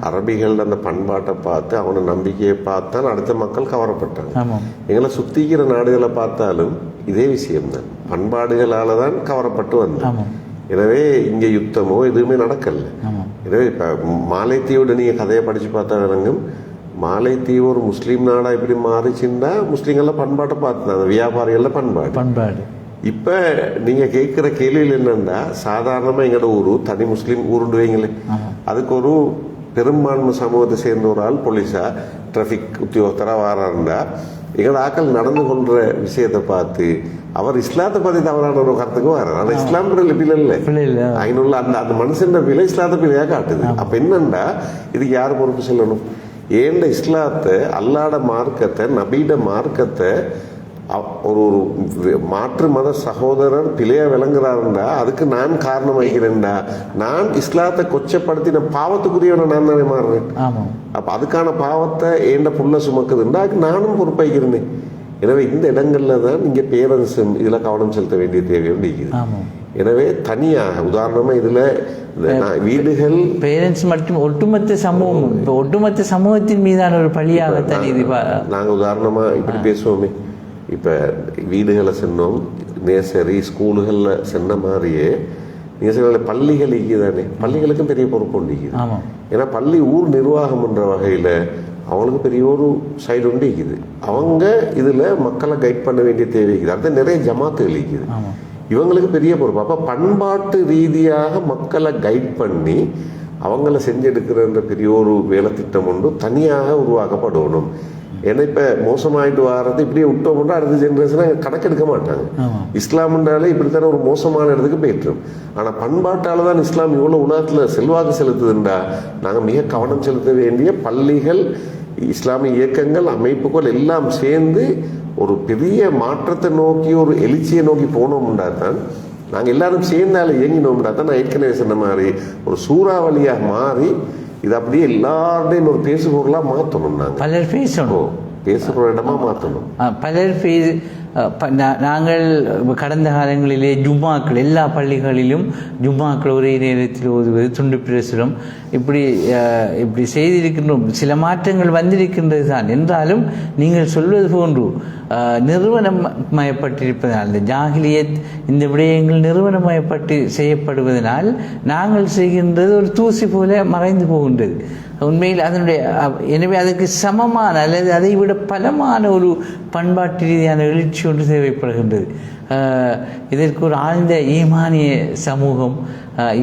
அரபிகள் அந்த பண்பாட்டை பார்த்து அவன நம்பிக்கையை பார்த்தான் அடுத்த மக்கள் கவரப்பட்டாங்க. எங்களை சுத்திக்கிற நாடுகளை பார்த்தாலும் இதே விஷயம்தான், பண்பாடுகளால தான் கவரப்பட்டு வந்தோம். எனவே இங்க யுத்தமோ எதுவுமே நடக்கல. எனவே இப்ப மாலைத்தீவோட நீங்க கதையை படிச்சு பார்த்தா விளங்கும். மாலைத்தீவு ஒரு முஸ்லீம் நாடா இப்படி மாறிச்சுன்னா முஸ்லீம்கள பண்பாட்டை பார்த்தாங்க, வியாபாரிகள பண்பாடு. இப்ப நீங்க கேட்கிற கேள்வியில் என்னன்னா, சாதாரணமா எங்களோட ஊரு தனி முஸ்லீம் ஊருண்டு வைங்களேன், அதுக்கு ஒரு பெரும்பான்மை சமூகத்தை சேர்ந்த ஒரு ஆள் போலீஸா டிராபிக் உத்தியோகத்தரா வாராருண்டா, எங்களோட ஆக்கள் நடந்து கொள்ற விஷயத்தை பார்த்து அவர் இஸ்லாத்தை பத்தி தவறான ஒரு கருத்துக்கு வர்றாரு. ஆனா இஸ்லாம் இல்லை ஐநூறுல அந்த மனுஷன் விலை இஸ்லாத்தை பிள்ளையா காட்டுது. அப்ப என்னன்னா இதுக்கு யாரு பொறுப்பு சொல்லணும்? ஏண்ட இஸ்லாத்தை, அல்லாட மார்க்கத்தை, நபீட மார்க்கத்தை ஒரு மாற்று மத சகோதரர் பிழையா விளங்குறாருண்டா அதுக்கு நான் காரணம் வைக்கிறேன்டா, நான் இஸ்லாத்தை கொச்சப்படுத்தின பாவத்துக்குரியவன நான் தானே மாறுறேன். அப்ப அதுக்கான பாவத்தை ஏண்ட புள்ள சுமக்குதுண்டா அதுக்கு நானும் பொறுப்பாய்க்கிறேன். எனவே இந்த இடங்கள்ல தான் நீங்க பேரண்ட்ஸ் இதுல கவனம் செலுத்த வேண்டிய தேவை இருக்குது. எனவே தனியாக உதாரணமா இதுல வீடுகள் பேரண்ட்ஸ் மற்றும் ஒட்டுமொத்த சமூகத்தின் மீதான ஒரு பழியாகத்தான் இது. நாங்க உதாரணமா இப்படி பேசுவோமே, இப்ப வீடுகளை சென்னோம், நேசரி ஸ்கூலுகள்ல சென்ன மாதிரியே நீங்க சொன்ன பள்ளிகள் தானே, பள்ளிகளுக்கும் பெரிய பொறுப்பு உண்டு. ஏன்னா பள்ளி ஊர் நிர்வாகம் என்ற வகையில அவங்களுக்கு பெரிய ஒரு சைடு உண்டு இருக்குது. அவங்க இதுல மக்களை கைட் பண்ண வேண்டிய தேவை இருக்குது. அடுத்த நிறைய ஜமாத்துகள் இருக்குது, இவங்களுக்கு பெரிய பொறுப்பு. அப்ப பண்பாட்டு ரீதியாக மக்களை கைட் பண்ணி அவங்கள செஞ்செடுக்கிற பெரிய ஒரு வேலை திட்டம் ஒன்று தனியாக உருவாக்கப்படணும். ஏன்னா இப்ப மோசமாயிட்டு வர்றது இப்படியே விட்டோம்னா அடுத்த ஜெனரேஷனை கணக்கெடுக்க மாட்டாங்க. இஸ்லாம்ன்றாலே இப்படித்தானே ஒரு மோசமான இடத்துக்கு போயிட்டுரும். ஆனா பண்பாட்டால தான் இஸ்லாம் இவ்வளவு உலகத்துல செல்வாக்கு செலுத்துதுன்றா நாங்க மிக கவனம் செலுத்த வேண்டிய பள்ளிகள், இஸ்லாமிய இயக்கங்கள், அமைப்புகள் எல்லாம் சேர்ந்து ஒரு பெரிய மாற்றத்தை நோக்கி ஒரு எழுச்சியை நோக்கி போனோம்னா தான் நாங்கள் எல்லாரும் சேர்ந்தால இயங்கினோம்னா தான் நான் ஏற்கனவே சொன்ன மாதிரி ஒரு சூறாவளியாக மாறி இது அப்படியே எல்லாருடையும் ஒரு பேசுபொருளாக மாற்றணும். நாங்கள் பலர் பேசணும், பேசுகிற இடமா மாற்றணும். பலர் நாங்கள் கடந்த காலங்களிலே ஜும்மாக்கள் எல்லா பள்ளிகளிலும் ஜும்மாக்கள் ஒரே நேரத்தில் ஓதுவது, துண்டு பிரசுரம், இப்படி செய்திருக்கின்றோம். சில மாற்றங்கள் வந்திருக்கின்றது தான். என்றாலும் நீங்கள் சொல்வது போன்று நிறுவனமயப்பட்டிருப்பதனால், இந்த ஜாகிலியத் இந்த விடயங்கள் நிறுவனமயப்பட்டு செய்யப்படுவதனால் நாங்கள் செய்கின்றது ஒரு தூசி போல மறைந்து போகின்றது. உண்மையில் எனவே அதற்கு சமமான அல்லது அதை விட பலமான ஒரு பண்பாட்டு ரீதியான எழுச்சி ஒன்று தேவைப்படுகின்றது. இதற்கு ஒரு ஆழ்ந்த ஈமானிய சமூகம்,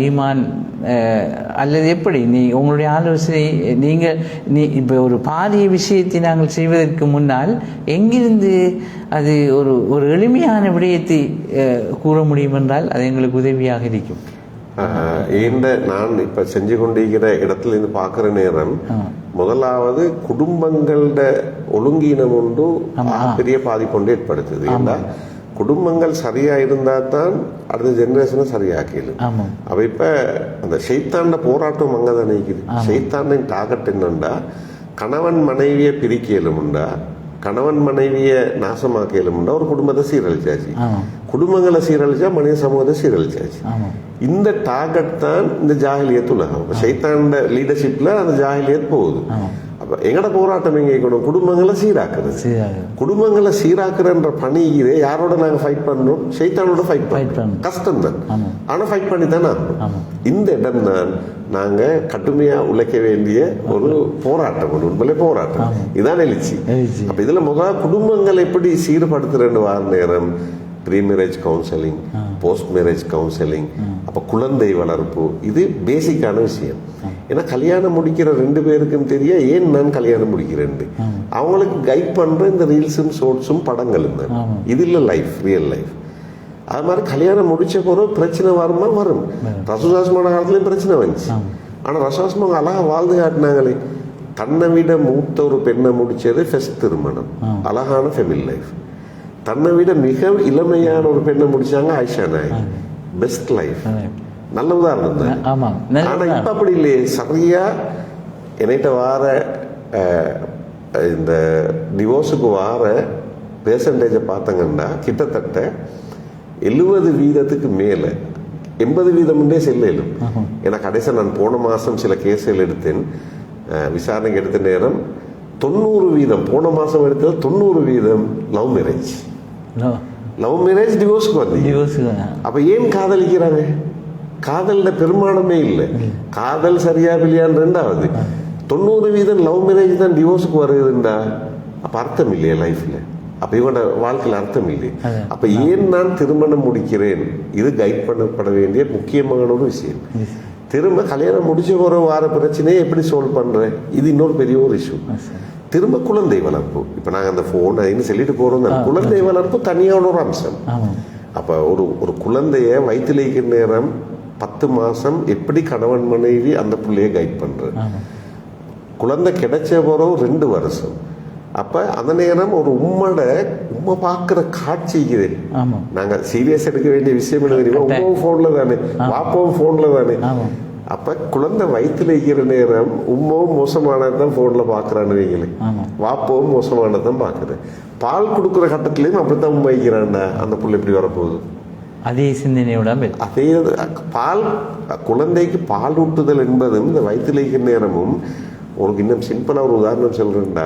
ஈமான் அல்லது எப்படி உங்களுடைய ஆலோசனை, இப்போ ஒரு பாரிய விஷயத்தை நாங்கள் செய்வதற்கு முன்னால் எங்கிருந்து அது ஒரு எளிமையான விடயத்தை கூற முடியும் என்றால் அது எங்களுக்கு உதவியாக இருக்கும். நான் இப்ப செஞ்சு கொண்டிருக்கிற இடத்துல இருந்து பாக்குற நேரம், முதலாவது குடும்பங்களோட ஒழுங்கீனம் ஒன்று பெரிய பாதிப்பு ஏற்படுத்துது. ஏன்னா குடும்பங்கள் சரியா இருந்தா தான் அடுத்த ஜெனரேஷனை சரியாக்கிடும். அப்ப இப்ப அந்த ஷைத்தாண்ட போராட்டம் அங்கதான் நிற்குது. ஷைத்தாண்டின் டார்கெட் என்னண்டா, கணவன் மனைவியை பிரிக்கலும்டா, கணவன் மனைவிய நாசமாக்கலும்டா ஒரு குடும்பத்தை சீரழிச்சாச்சு. குடும்பங்களை சீரழிச்சா மனித சமூகத்தை சீரழிச்சாச்சு. இந்த டார்கெட் தான் இந்த ஜாகிலியத் உலகம். ஷைத்தாண்ட லீடர்ஷிப்ல அந்த ஜாகிலியத் போகுது. அப்ப எங்கட போராட்டம் எங்க இருக்கணும்? குடும்பங்களை சீராக்குறது. குடும்பங்களை சீராக்குறன்ற பணி இதே யாரோட நாங்க ஃபைட் பண்றோம்? ஷைத்தானோட ஃபைட் பண்றோம். கஷ்டம் தான், ஆனா ஃபைட் பண்ணி தானே ஆகணும். இந்த இடம் தான் நாங்க கடுமையா உழைக்க வேண்டிய ஒரு போராட்டம், ஒரு உண்மையிலே போராட்டம். இதான் எழுச்சி. அப்ப இதுல முதல் குடும்பங்களை எப்படி சீர்படுத்துறேன்னு வார நேரம் pre marriage counselling, post marriage counselling, அப்ப குழந்தை வளர்ப்பு, இது பேசிக்கான விஷயம். ஏன்னா கல்யாணம் முடிக்கிற 2 பேருக்கும் தெரிய ஏன் நான் கல்யாணம் முடிக்கிறேன், அவங்களுக்கு கைட் பண்ற இந்த ரீல்ஸும் ஷோர்ட்ஸும் படங்களும் தான். இது இல்லை லைஃப், ரியல் லைஃப். அது மாதிரி கல்யாணம் முடிச்ச பிறகு பிரச்சனை வருமா? வரும். ரசூலுல்லாஹி காலத்துலயும் பிரச்சனை வந்துச்சு. ஆனா ரசூலுல்லாஹி அழகா வாழ்ந்து காட்டினாங்களே. தன்னை விட மூத்த ஒரு பெண்ணை முடிச்சது ஃபர்ஸ்ட் திருமணம், அழகான ஃபேமிலி லைஃப். தன்னை விட மிக இளமையான ஒரு பெண்ணை முடிச்சாங்க ஆயிஷா நாயகி, பெஸ்ட் லைஃப். நல்ல உதாரணம் தான். ஆனா இப்ப அப்படி இல்லையே. சரியா என்கிட்ட வார இந்த டிவோர்ஸுக்கு வார பெர்சன்டேஜை பார்த்தாங்கன்னா கிட்டத்தட்ட 70% மேல, 80% செல்லும். ஏன்னா கடைசியா நான் போன மாசம் சில கேஸுகள் எடுத்தேன், விசாரணைக்கு எடுத்த நேரம் 90%, போன மாசம் எடுத்தது 90% லவ் மேரேஜ். லவ் மேரேஜ் டிவோர்ஸ்க்கு வந்து. அப்ப ஏன் காதலிக்கிறாங்க? காதல்ல பெருமானமே இல்லை. காதல் சரியா இல்லையான்னு ரெண்டாவது. 90% லவ் மேரேஜ் தான் டிவோர்ஸுக்கு வருதுண்டா, அப்ப அர்த்தம் இல்லையா லைஃப்ல? அப்ப இவனோட வாழ்க்கையில் அர்த்தம் இல்லை. அப்ப ஏன் நான் திருமணம் முடிக்கிறேன்? இது கைட் பண்ணப்பட வேண்டிய முக்கியமான ஒரு விஷயம். திரும்ப கல்யாணம் முடிச்ச ஒரு வார பிரச்சனையை எப்படி சால்வ் பண்றேன்? இது இன்னொரு பெரிய ஒரு இஷ்யூ. திரும்ப குழந்தை வளர்ப்பு. இப்ப நாங்க அந்த போன் அதுன்னு சொல்லிட்டு போறோம். குழந்தை வளர்ப்பு தனியான ஒரு அம்சம். அப்ப ஒரு குழந்தைய வயிற்றுல இருக்கிற நேரம் 10 மாசம் எப்படி கணவன் மனைவி அந்த பிள்ளைய கைட் பண்ற, குழந்தை கிடைச்ச பிறகு 2 வருஷம். அப்ப அந்த நேரம் ஒரு உம்மை பாக்குற காட்சி இது. நாங்க சீரியஸ் எடுக்க வேண்டிய விஷயம் என்ன தெரியுமா? உமாவும் போன்ல தானே, வாப்பாவும் போன்ல தானே. அப்ப குழந்தை வயிற்றுல இருக்கிற நேரம் உம்மாவும் மோசமானதான் போன்ல பாக்குறான்னு வைங்களேன், வாப்பாவும் மோசமானதான் பாக்குது. பால் கொடுக்குற கட்டத்திலயும் அப்படித்தான் உண்மை வைக்கிறான்டா, அந்த புள்ள எப்படி வரப்போகுது? அதே சிந்தனையோட அதே பால், குழந்தைக்கு பால் ஊட்டுதல் என்பதும் இந்த வயிற்றுல இருக்கிற நேரமும். உனக்கு இன்னும் சிம்பிளா ஒரு உதாரணம் சொல்றேன்டா.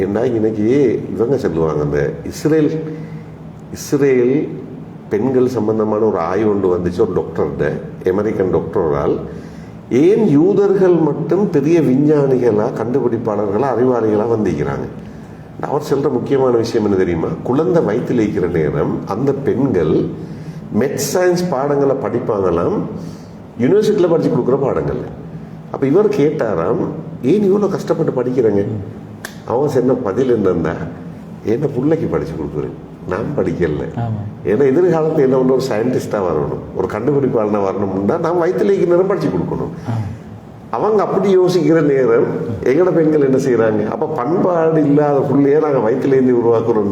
ஏன்னா இன்னைக்கு இவங்க சொல்லுவாங்க, அந்த இஸ்ரேல் பெண்கள் சம்பந்தமான ஒரு ஆய்வு ஒன்று வந்துச்சு ஒரு டாக்டர்கிட்ட, அமெரிக்கன் டாக்டரால். ஏன் யூதர்கள் மட்டும் பெரிய விஞ்ஞானிகளா, கண்டுபிடிப்பாளர்களா, அறிவாளிகளா வந்திருக்கிறாங்க? அவர் சொல்ற முக்கியமான விஷயம் என்ன தெரியுமா? குழந்தை வயிற்றுல இருக்கிற நேரம் அந்த பெண்கள் மெட் சயின்ஸ் பாடங்களை படிப்பாங்களாம், யூனிவர்சிட்டியில படிச்சு கொடுக்குற பாடங்கள். அப்ப இவர் கேட்டாராம், ஏன் இவ்வளவு கஷ்டப்பட்டு படிக்கிறேங்க? அவன் சொன்ன பதில் என்னன்னா, என்ன பிள்ளைக்கு படிச்சு கொடுக்குறேன், நான் படிக்கல. ஏன்னா எதிர்காலத்தில் என்ன ஒன்று ஒரு சயின்டிஸ்டா வரணும், ஒரு கண்டுபிடிப்பாளனா வரணும்னா நான் வயிற்றுல இருக்கிற நேரம் படிச்சு கொடுக்கணும். அவங்க அப்படி யோசிக்கிற நேரம் எங்கட பெண்கள் என்ன செய்யறாங்க? அப்ப பண்பாடு இல்லாத பிள்ளைய நாங்க வயிற்றுல இருந்து உருவாக்குறோம்.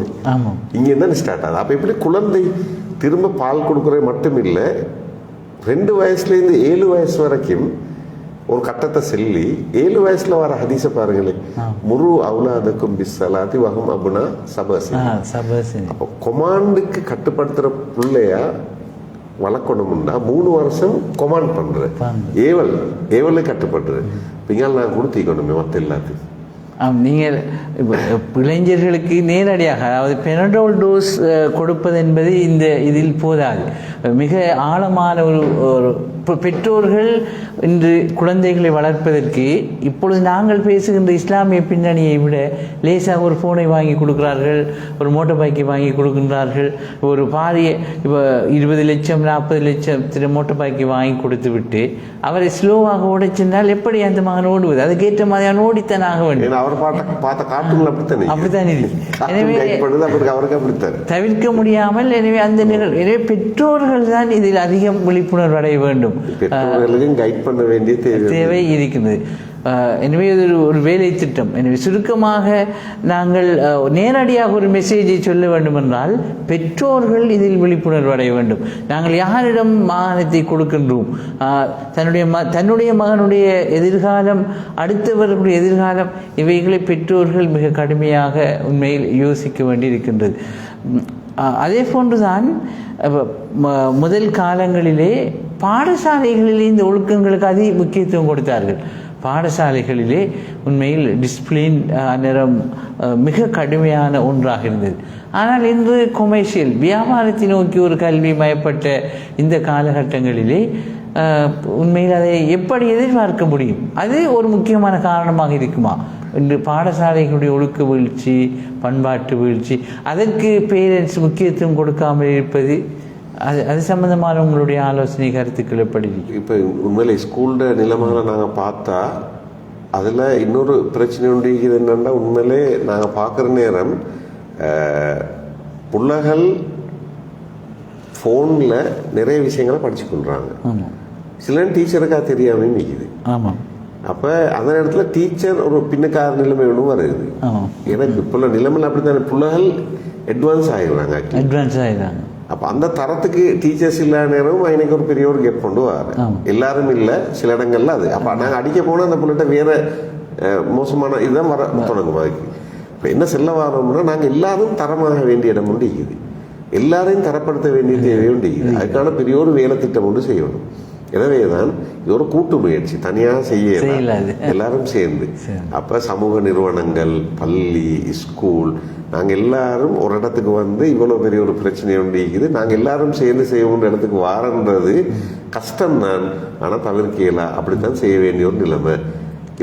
இங்க இருந்தா ஸ்டார்ட் ஆகுது. அப்ப இப்படி குழந்தை திரும்ப பால் கொடுக்கறது மட்டும் இல்லை, 2 வயசுல இருந்து 7 வயசு வரைக்கும் ஒரு கட்டத்தை சொல்லி 7 வயசுல வர ஹதீஸை பாருங்களேன், முரு அவுலாதக்கும் பிஸ்ஸலாத்தி வஹும் அபுனா சபஸினி. அப்போ கொமாண்டுக்கு கட்டுப்படுத்துற பிள்ளையா வளர்க்கணும்னா 3 வருஷம் கொமாண்ட் பண்ற, ஏவலை கட்டுப்படுறது பிங்கால் நான் கொடுத்திக்கணுமே மற்ற எல்லாத்துக்கும். நீங்கள் இளைஞர்களுக்கு நேரடியாக, அதாவது பெனடோல் டோஸ் கொடுப்பது என்பது இதில் போதாது. மிக ஆழமான ஒரு பெற்றோர்கள் இன்று குழந்தைகளை வளர்ப்பதற்கு இப்பொழுது நாங்கள் பேசுகின்ற இஸ்லாமிய பின்னணியை விட லேசாக ஒரு ஃபோனை வாங்கி கொடுக்கிறார்கள், ஒரு மோட்டார் பைக்கை வாங்கி கொடுக்கின்றார்கள். ஒரு பாரிய இப்போ 20 லட்சம் 40 லட்சம் மோட்டார் பைக்கை வாங்கி கொடுத்து விட்டு அவரை ஸ்லோவாக ஓடிச்சென்றால் எப்படி அந்த மகன் ஓடுவது? அதுக்கேற்ற மாதிரியான ஓடித்தான் ஆக வேண்டும். அப்படித்தான் இது. எனவே தவிர்க்க முடியாமல், எனவே அந்த எனவே பெற்றோர்கள் தான் இதில் அதிகம் விழிப்புணர்வு அடைய வேண்டும், கைட் பண்ண வேண்டிய தேவை இருக்கிறது. எனவே இது ஒரு வேலை திட்டம். எனவே சுருக்கமாக நாங்கள் நேரடியாக ஒரு மெசேஜை சொல்ல வேண்டும் என்றால் பெற்றோர்கள் இதில் விழிப்புணர்வு அடைய வேண்டும். நாங்கள் யாரிடம் வாகனத்தை கொடுக்கின்றோம், தன்னுடைய மகனுடைய எதிர்காலம், அடுத்தவர்களுடைய எதிர்காலம், இவைகளை பெற்றோர்கள் மிக கடுமையாக உண்மையில் யோசிக்க வேண்டியிருக்கின்றது. அதே போன்றுதான் முதல் காலங்களிலே பாடசாலைகளிலே இந்த ஒழுக்கங்களுக்கு அதிக முக்கியத்துவம் கொடுத்தார்கள். பாடசாலைகளிலே உண்மையில் டிசிப்ளின் நேரம் மிக கடுமையான ஒன்றாக இருந்தது. ஆனால் இன்று கொமர்ஷியல் வியாபாரத்தை நோக்கி ஒரு கல்வி மயப்பட்ட இந்த காலகட்டங்களிலே உண்மையில் அதை எப்படி எதிர்பார்க்க முடியும்? அது ஒரு முக்கியமான காரணமாக இருக்குமா? இன்று பாடசாலைகளுடைய ஒழுக்க வீழ்ச்சி, பண்பாட்டு வீழ்ச்சி, அதற்கு பேரண்ட்ஸ் முக்கியத்துவம் கொடுக்காமல் இருப்பது, அது சம்பந்தமான உங்களுடைய ஆலோசனை கருத்துக்கள் எப்படி? இப்போ உண்மையிலே ஸ்கூல்ட நிலைமைகளை நாங்கள் பார்த்தா அதில் இன்னொரு பிரச்சனை உண்டு. என்னென்னா உண்மையிலே நாங்கள் பார்க்குற நேரம் பிள்ளைகள் ஃபோனில் நிறைய விஷயங்களை படிச்சு கொள்றாங்க. சில டீச்சருக்கா தெரியாமல் நிற்கிது. ஆமாம். அப்போ அந்த இடத்துல டீச்சர் ஒரு பின்னக்கார நிலைமை ஒன்றும் வருது. ஏன்னா இப்போ நிலைமையில் அப்படித்தானே பிள்ளைகள் அட்வான்ஸ் ஆகிடுறாங்க. அப்போ அந்த தரத்துக்கு டீச்சர்ஸ் இல்லாத நேரம் எனக்கு ஒரு பெரிய ஒரு கேப் கொண்டு வர எல்லாரும் இல்லை, சில இடங்கள்ல அது. அப்போ நாங்கள் அடிக்க போனால் அந்த பிள்ளைகிட்ட வேற மோசமான இதுதான் வர தொடங்கும். அதுக்கு இப்போ என்ன செல்ல வரோம்னா நாங்கள் எல்லாரும் தரமாக வேண்டிய இடம் ஒன்று இருக்குது, எல்லாரையும் தரப்படுத்த வேண்டிய தேவை ஒன்று இருக்குது. அதுக்கான பெரிய ஒரு வேலை திட்டம் ஒன்று செய்யணும். எனவேதான் இது ஒரு கூட்டு முயற்சி, தனியாக செய்ய எல்லாரும் சேர்ந்து. அப்ப சமூக நிறுவனங்கள், பள்ளி, ஸ்கூல், நாங்க எல்லாரும் ஒரு இடத்துக்கு வந்து இவ்வளவு பெரிய ஒரு பிரச்சனை ஒன்றிக்குது, நாங்க எல்லாரும் சேர்ந்து செய்யணுன்ற இடத்துக்கு வாரன்றது கஷ்டம்தான், ஆனா தவிர்க்கலாம். அப்படித்தான் செய்ய வேண்டிய ஒரு நிலைமை.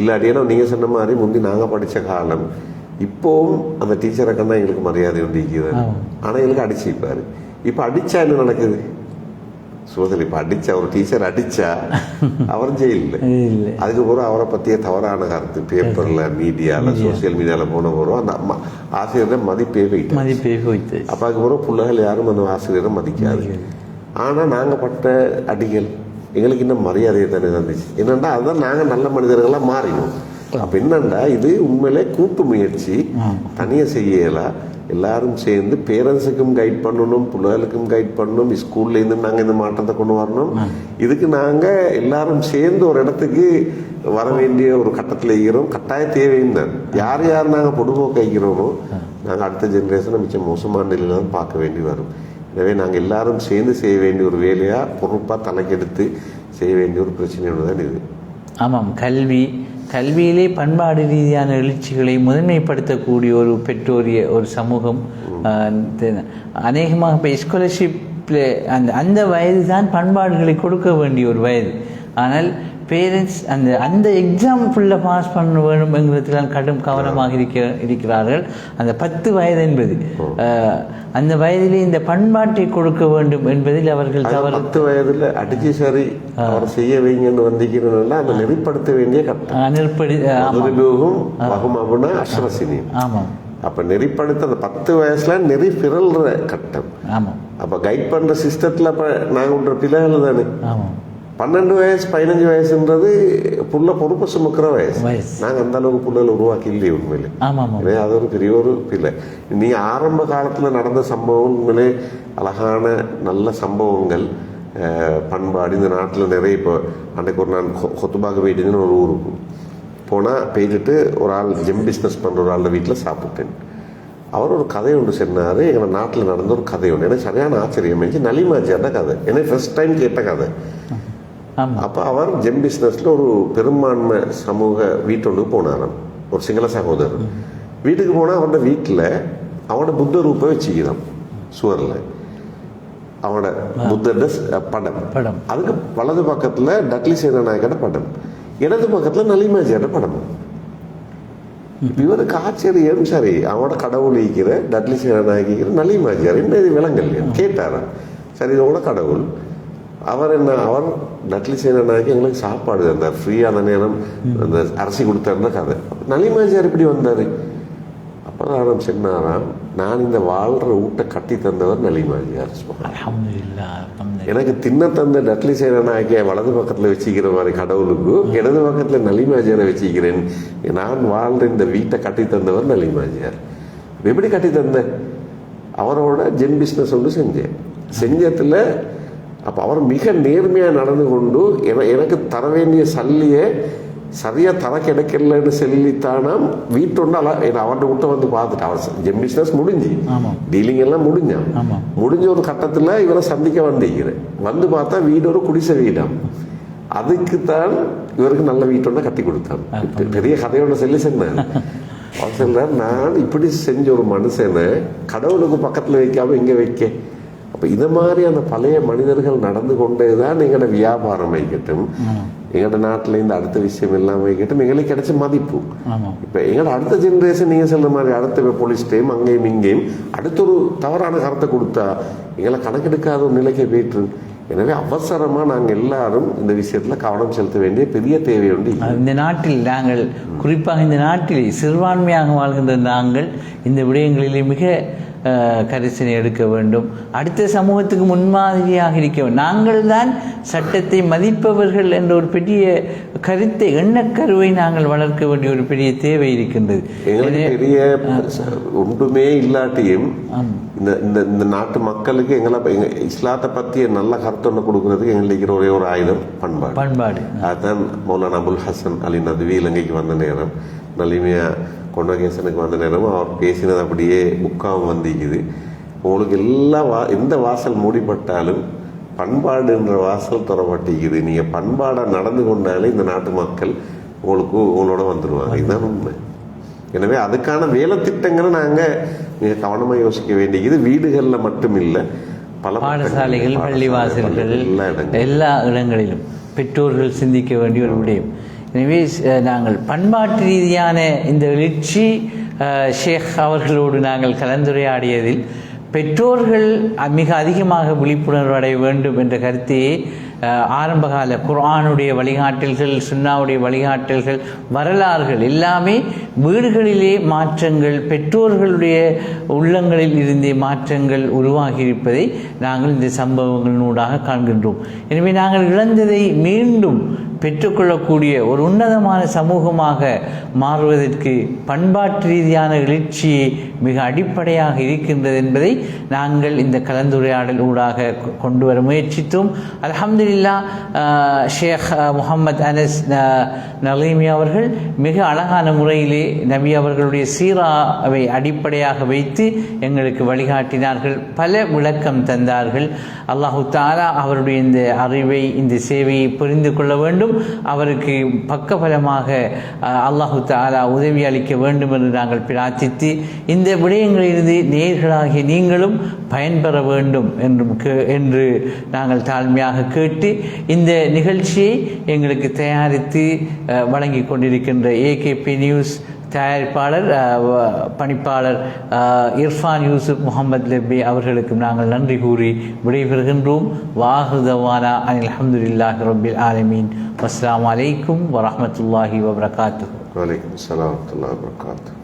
இல்லாட்டினா நீங்க சொன்ன மாதிரி முந்தி நாங்க படிச்ச காலம், இப்போவும் அந்த டீச்சரை கண்டா எங்களுக்கு மரியாதை ஒன்றிக்குது, ஆனா எங்களுக்கு அடிச்சுப்பாரு. இப்ப அடிச்சா என்ன நடக்குது? சோதனை இப்ப அடிச்சா, ஒரு டீச்சர் அடிச்சா அவர் ஜெயில, அதுக்கப்புறம் அவரை பத்திய தவறான கருத்து பேப்பர்ல, மீடியால, சோசியல் மீடியால போன போறோம் அந்த ஆசிரியரை மதிப்பே போயிட்டு. அப்ப அதுக்கப்புறம் பிள்ளைகள் யாரும் அந்த ஆசிரியரை மதிக்காது. ஆனா நாங்க பட்ட அடிகள் எங்களுக்கு இன்னும் மரியாதையை தானே தந்துச்சு. என்னன்னா அதுதான் நாங்க நல்ல மனிதர்களா மாறினோம். அப்ப என்னண்டா இது உண்மையிலே கூட்டு முயற்சி, தனியா செய்யலா, எல்லாரும் சேர்ந்து பேரண்ட்ஸுக்கும் கைட் பண்ணணும், பிள்ளைகளுக்கும் கைட் பண்ணணும், ஸ்கூல்ல இருந்து நாங்க இந்த மாற்றத்தை கொண்டு வரணும். இதுக்கு நாங்க எல்லாரும் சேர்ந்து ஒரு இடத்துக்கு வர வேண்டிய ஒரு கட்டத்தில் இருக்கிறோம். கட்டாய தேவையும் தான். யார் யார் நாங்க பொடுபோக்கு வைக்கிறோமோ நாங்க அடுத்த ஜெனரேஷனை மிச்சம் மோசமான நிலையில தான் பார்க்க வேண்டி வரும். எனவே நாங்க எல்லாரும் சேர்ந்து செய்ய வேண்டிய ஒரு வேலையா, பொறுப்பா தலைக்கெடுத்து செய்ய வேண்டிய ஒரு பிரச்சனையோடு தான் இது. ஆமாம், கல்வியிலே பண்பாடு ரீதியான எழுச்சிகளை முதன்மைப்படுத்தக்கூடிய ஒரு பெற்றோரிய ஒரு சமூகம். அநேகமாக இப்போ ஸ்காலர்ஷிப்பில் அந்த வயது தான் பண்பாடுகளை கொடுக்க வேண்டிய ஒரு வயது. ஆனால் பேரண்ட்ஸ் அந்த எக்ஸாம் ஃபுல்லாக பாஸ் பண்ண வேணும் என்கிறதுலாம் கடும் கவனமாக இருக்கிறார்கள். அந்த 10 வயது என்பது அந்த வயதிலே இந்த பண்பாட்டை கொடுக்க வேண்டும் என்பதில் அவர்கள் தவறு. 10 வயதுல அடிச்சு சரி அவர் செய்ய வைங்கன்னு வந்திக்கிறதுனால அந்த நெறிப்படுத்த வேண்டிய கட்டம். ஆமாம். அப்ப நெறிப்படுத்த அந்த 10 வயசுல நெறி பிறல்ற கட்டம். ஆமாம். அப்ப கைட் பண்ற சிஸ்டத்துல அப்ப நாங்க ஒன்ற பிள்ளைகள் தானே. 12 வயசு 15 வயசுன்றது புள்ள பொறுப்பை சுமக்கிற வயசு. நாங்க அந்த அளவுக்கு புள்ளைகள் உருவாக்கி இல்லையே உண்மையிலே. அது ஒரு பெரிய ஒரு பிள்ளை. நீ ஆரம்ப காலத்துல நடந்த சம்பவம் உண்மையிலே அழகான நல்ல சம்பவங்கள். பண்பாடு இந்த நாட்டில் நிறைய. இப்போ அன்றைக்கு ஒரு நான் கொத்துபாக போயிட்டுன்னு ஒரு ஊருக்கு போனால் போயிட்டு ஒரு ஆள் ஜெம் பிஸ்னஸ் பண்ணுற ஒரு ஆள் வீட்டில் சாப்பிட்டேன். அவர் ஒரு கதை ஒன்று சொன்னார். எங்கள் நாட்டில் நடந்த ஒரு கதை ஒன்று எனக்கு சரியான ஆச்சரியம் இருந்துச்சு. நலிமாஜியான கதை, எனக்கு ஃபர்ஸ்ட் டைம் கேட்ட கதை. அப்போ அவர் ஜெம் பிஸ்னஸில் ஒரு பெரும்பான்மை சமூக வீட்டொன்று போனாராம். ஒரு சிங்கள சகோதரர் வீட்டுக்கு போனால் அவனோட வீட்டில் அவனோட புத்த ரூபை வச்சுக்கிறான் சுவரில். அவனோட புத்தோட படம், அதுக்கு வலது பக்கத்தில் டட்லி சேனாநாயக்கோட படம், இடது பக்கத்தில் நலிமாஜியோட படம். இவருக்கு ஆச்சரியம். சரி, அவனோட கடவுள் ஈக்கிற டட்லி சேனாநாயக்கிற நலிமாஜியார் என்ன இது விலங்கல்லையா கேட்டாராம். சரி, இதோட கடவுள் அவர் என்ன, அவர் டட்லி சேனாநாயக்கி எங்களுக்கு சாப்பாடு தந்தார் ஃப்ரீயான நேரம், அந்த அரிசி கொடுத்தாருன்னா கதை. நலிமாஜியார் இப்படி வந்தார். அப்புறம் சொன்னாராம், நான் இந்த வாழ்ற ஊட்டை கட்டி தந்தவர் நலிமாஜியார். எனக்கு தின்ன தந்த டட்லி சேனாநாயக்கிய வலது பக்கத்தில் வச்சுக்கிற மாதிரி கடவுளுக்கு இடது பக்கத்தில் நலிமாஜியாரை வச்சுக்கிறேன். நான் வாழ்ற இந்த வீட்டை கட்டி தந்தவர் நலிமாஜியார். எப்படி கட்டி தந்த? அவரோட ஜெம் பிஸ்னஸ் ஒன்று செஞ்சதில் அப்போ அவர் மிக நேர்மையாக நடந்து கொண்டு எனக்கு தர வேண்டிய சல்லியை சரியாக தர கிடைக்கலன்னு சொல்லித்தானாம் வீட்டொண்டு அவர்கிட்ட விட்ட வந்து பார்த்துட்டு அவர் ஜெம் பிஸ்னஸ் முடிஞ்சு டீலிங் எல்லாம் முடிஞ்ச ஒரு கட்டத்தில் இவரை சந்திக்க வந்திருக்கிறேன். வந்து பார்த்தா வீடு ஒரு குடிசை வீடாம். அதுக்குத்தான் இவருக்கு நல்ல வீட்டொன்ன கட்டி கொடுத்தான். பெரிய கதையோட சொன்னார். அவர் சொல்றார், நான் இப்படி செஞ்ச ஒரு மனுஷனை கடவுளுக்கு பக்கத்தில் வைக்காம இங்கே வைக்க. அப்போ இது மாதிரி அந்த பழைய மனிதர்கள் நடந்து கொண்டே தான் எங்களோட வியாபாரம் வைக்கட்டும், எங்களோட நாட்டில் இந்த அடுத்த விஷயம் எல்லாம் வைக்கட்டும், எங்களுக்கு கிடைச்ச மதிப்பு. இப்போ எங்களோட அடுத்த ஜென்ரேஷன் நீங்கள் சொல்ற மாதிரி அடுத்த போலீஸ் டைம் அங்கேயும் இங்கேயும் அடுத்த ஒரு தவறான கருத்தை கொடுத்தா எங்களை கணக்கெடுக்காத ஒரு நிலைக்கு போயிட்டு. எனவே அவசரமாக நாங்கள் எல்லாரும் இந்த விஷயத்தில் கவனம் செலுத்த வேண்டிய பெரிய தேவை உண்டு. இந்த நாட்டில் நாங்கள் குறிப்பாக இந்த நாட்டில் சிறுபான்மையாக வாழ்கின்ற நாங்கள் இந்த விடயங்களிலே மிக கரிசனை எடுக்க வேண்டும். அடுத்த சமூகத்துக்கு முன்மாதிரியாக இருக்க வேண்டும். நாங்கள் தான் சட்டத்தை மதிப்பவர்கள் என்ற ஒரு பெரிய கருத்தை, எண்ணக்கருவை நாங்கள் வளர்க்க வேண்டிய ஒரு பெரிய தேவை இருக்கின்றது. பெரிய ஒன்றுமே இல்லாட்டியும் இந்த நாட்டு மக்களுக்கு எங்க இஸ்லாத்தை பற்றிய நல்ல கருத்து ஒன்று கொடுக்கறதுக்கு எங்களுக்கு ஒரே ஒரு ஆயுதம் பண்பாடு. அதுதான் மௌலானா அபுல் ஹசன் அலி நதுவி இலங்கைக்கு வந்த நேரம், நலிமையா கொண்டகேசனுக்கு வந்த நேரம் அவர் பேசினது அப்படியே புக்காவும் வந்திக்குது. உங்களுக்கு எந்த வாசல் மூடிப்பட்டாலும் பண்பாடுன்ற வாசல் துறப்பட்டிக்குது. நீங்கள் பண்பாடாக நடந்து கொண்டாலே இந்த நாட்டு மக்கள் உங்களோட வந்துடுவாங்க. இதுதான் உண்மை. எனவே அதுக்கான வேலை திட்டங்களை நாங்கள் மிக கவனமாக யோசிக்க வேண்டியது. வீடுகளில் மட்டும் இல்லை, பல பாடசாலைகள், பள்ளிவாசல்கள், எல்லா இடங்களிலும் பெற்றோர்கள் சிந்திக்க வேண்டிய ஒரு விடயம். எனவே நாங்கள் பண்பாட்டு ரீதியான இந்த எழுச்சி ஷேக் அவர்களோடு நாங்கள் கலந்துரையாடியதில் பெற்றோர்கள் மிக அதிகமாக விழிப்புணர்வு அடைய வேண்டும் என்ற கருத்தையே ஆரம்பகால குர்ஆனுடைய வழிகாட்டல்கள், சுன்னாவுடைய வழிகாட்டல்கள், வரலாறுகள் எல்லாமே வீடுகளிலே மாற்றங்கள், பெற்றோர்களுடைய உள்ளங்களில் இருந்தே மாற்றங்கள் உருவாகியிருப்பதை நாங்கள் இந்த சம்பவங்களினூடாக காண்கின்றோம். எனவே நாங்கள் இழந்ததை மீண்டும் பெற்றுக்கொள்ளக்கூடிய ஒரு உன்னதமான சமூகமாக மாறுவதற்கு பண்பாட்டு ரீதியான எழுச்சியை மிக அடிப்படையாக இருக்கின்றது என்பதை நாங்கள் இந்த கலந்துரையாடல் ஊடாக கொண்டு வர முயற்சித்தோம். அல்ஹம்துலில்லாஹ், ஷேக் முகமது அனஸ் நலீமி அவர்கள் மிக அழகான முறையிலே நபி அவர்களுடைய சீராவை அடிப்படையாக வைத்து எங்களுக்கு வழிகாட்டினார்கள், பல விளக்கம் தந்தார்கள். அல்லாஹு தஆலா அவருடைய இந்த அறிவை, இந்த சேவையை புரிந்து கொள்ள வேண்டும், அவருக்கு பக்கபலமாக அல்லாஹு தஆலா உதவி அளிக்க வேண்டும் என்று நாங்கள் பிரார்த்தித்து, இந்த விடயங்களிலிருந்து நேயர்களாகிய நீங்களும் பயன்பெற வேண்டும் என்று நாங்கள் தாழ்மையாக கேட்டு, இந்த நிகழ்ச்சியை எங்களுக்கு தயாரித்து வழங்கி கொண்டிருக்கின்ற ஏகேபி நியூஸ் தயாரிப்பாளர் பணிப்பாளர் இர்ஃபான் யூசுப் முகமது லெப்பி அவர்களுக்கும் நாங்கள் நன்றி கூறி விடைபெறுகின்றோம். வாஹுதவானா அனில் அல்ஹம்துலில்லாஹி ரப்பில் ஆலமீன். அஸ்ஸலாமு அலைக்கும் வரஹ்மத்துல்லாஹி வபரகாத்துஹு. வலைக்கும் ஸலாம் வரஹ்மத்துல்லாஹி வபரகாத்துஹு.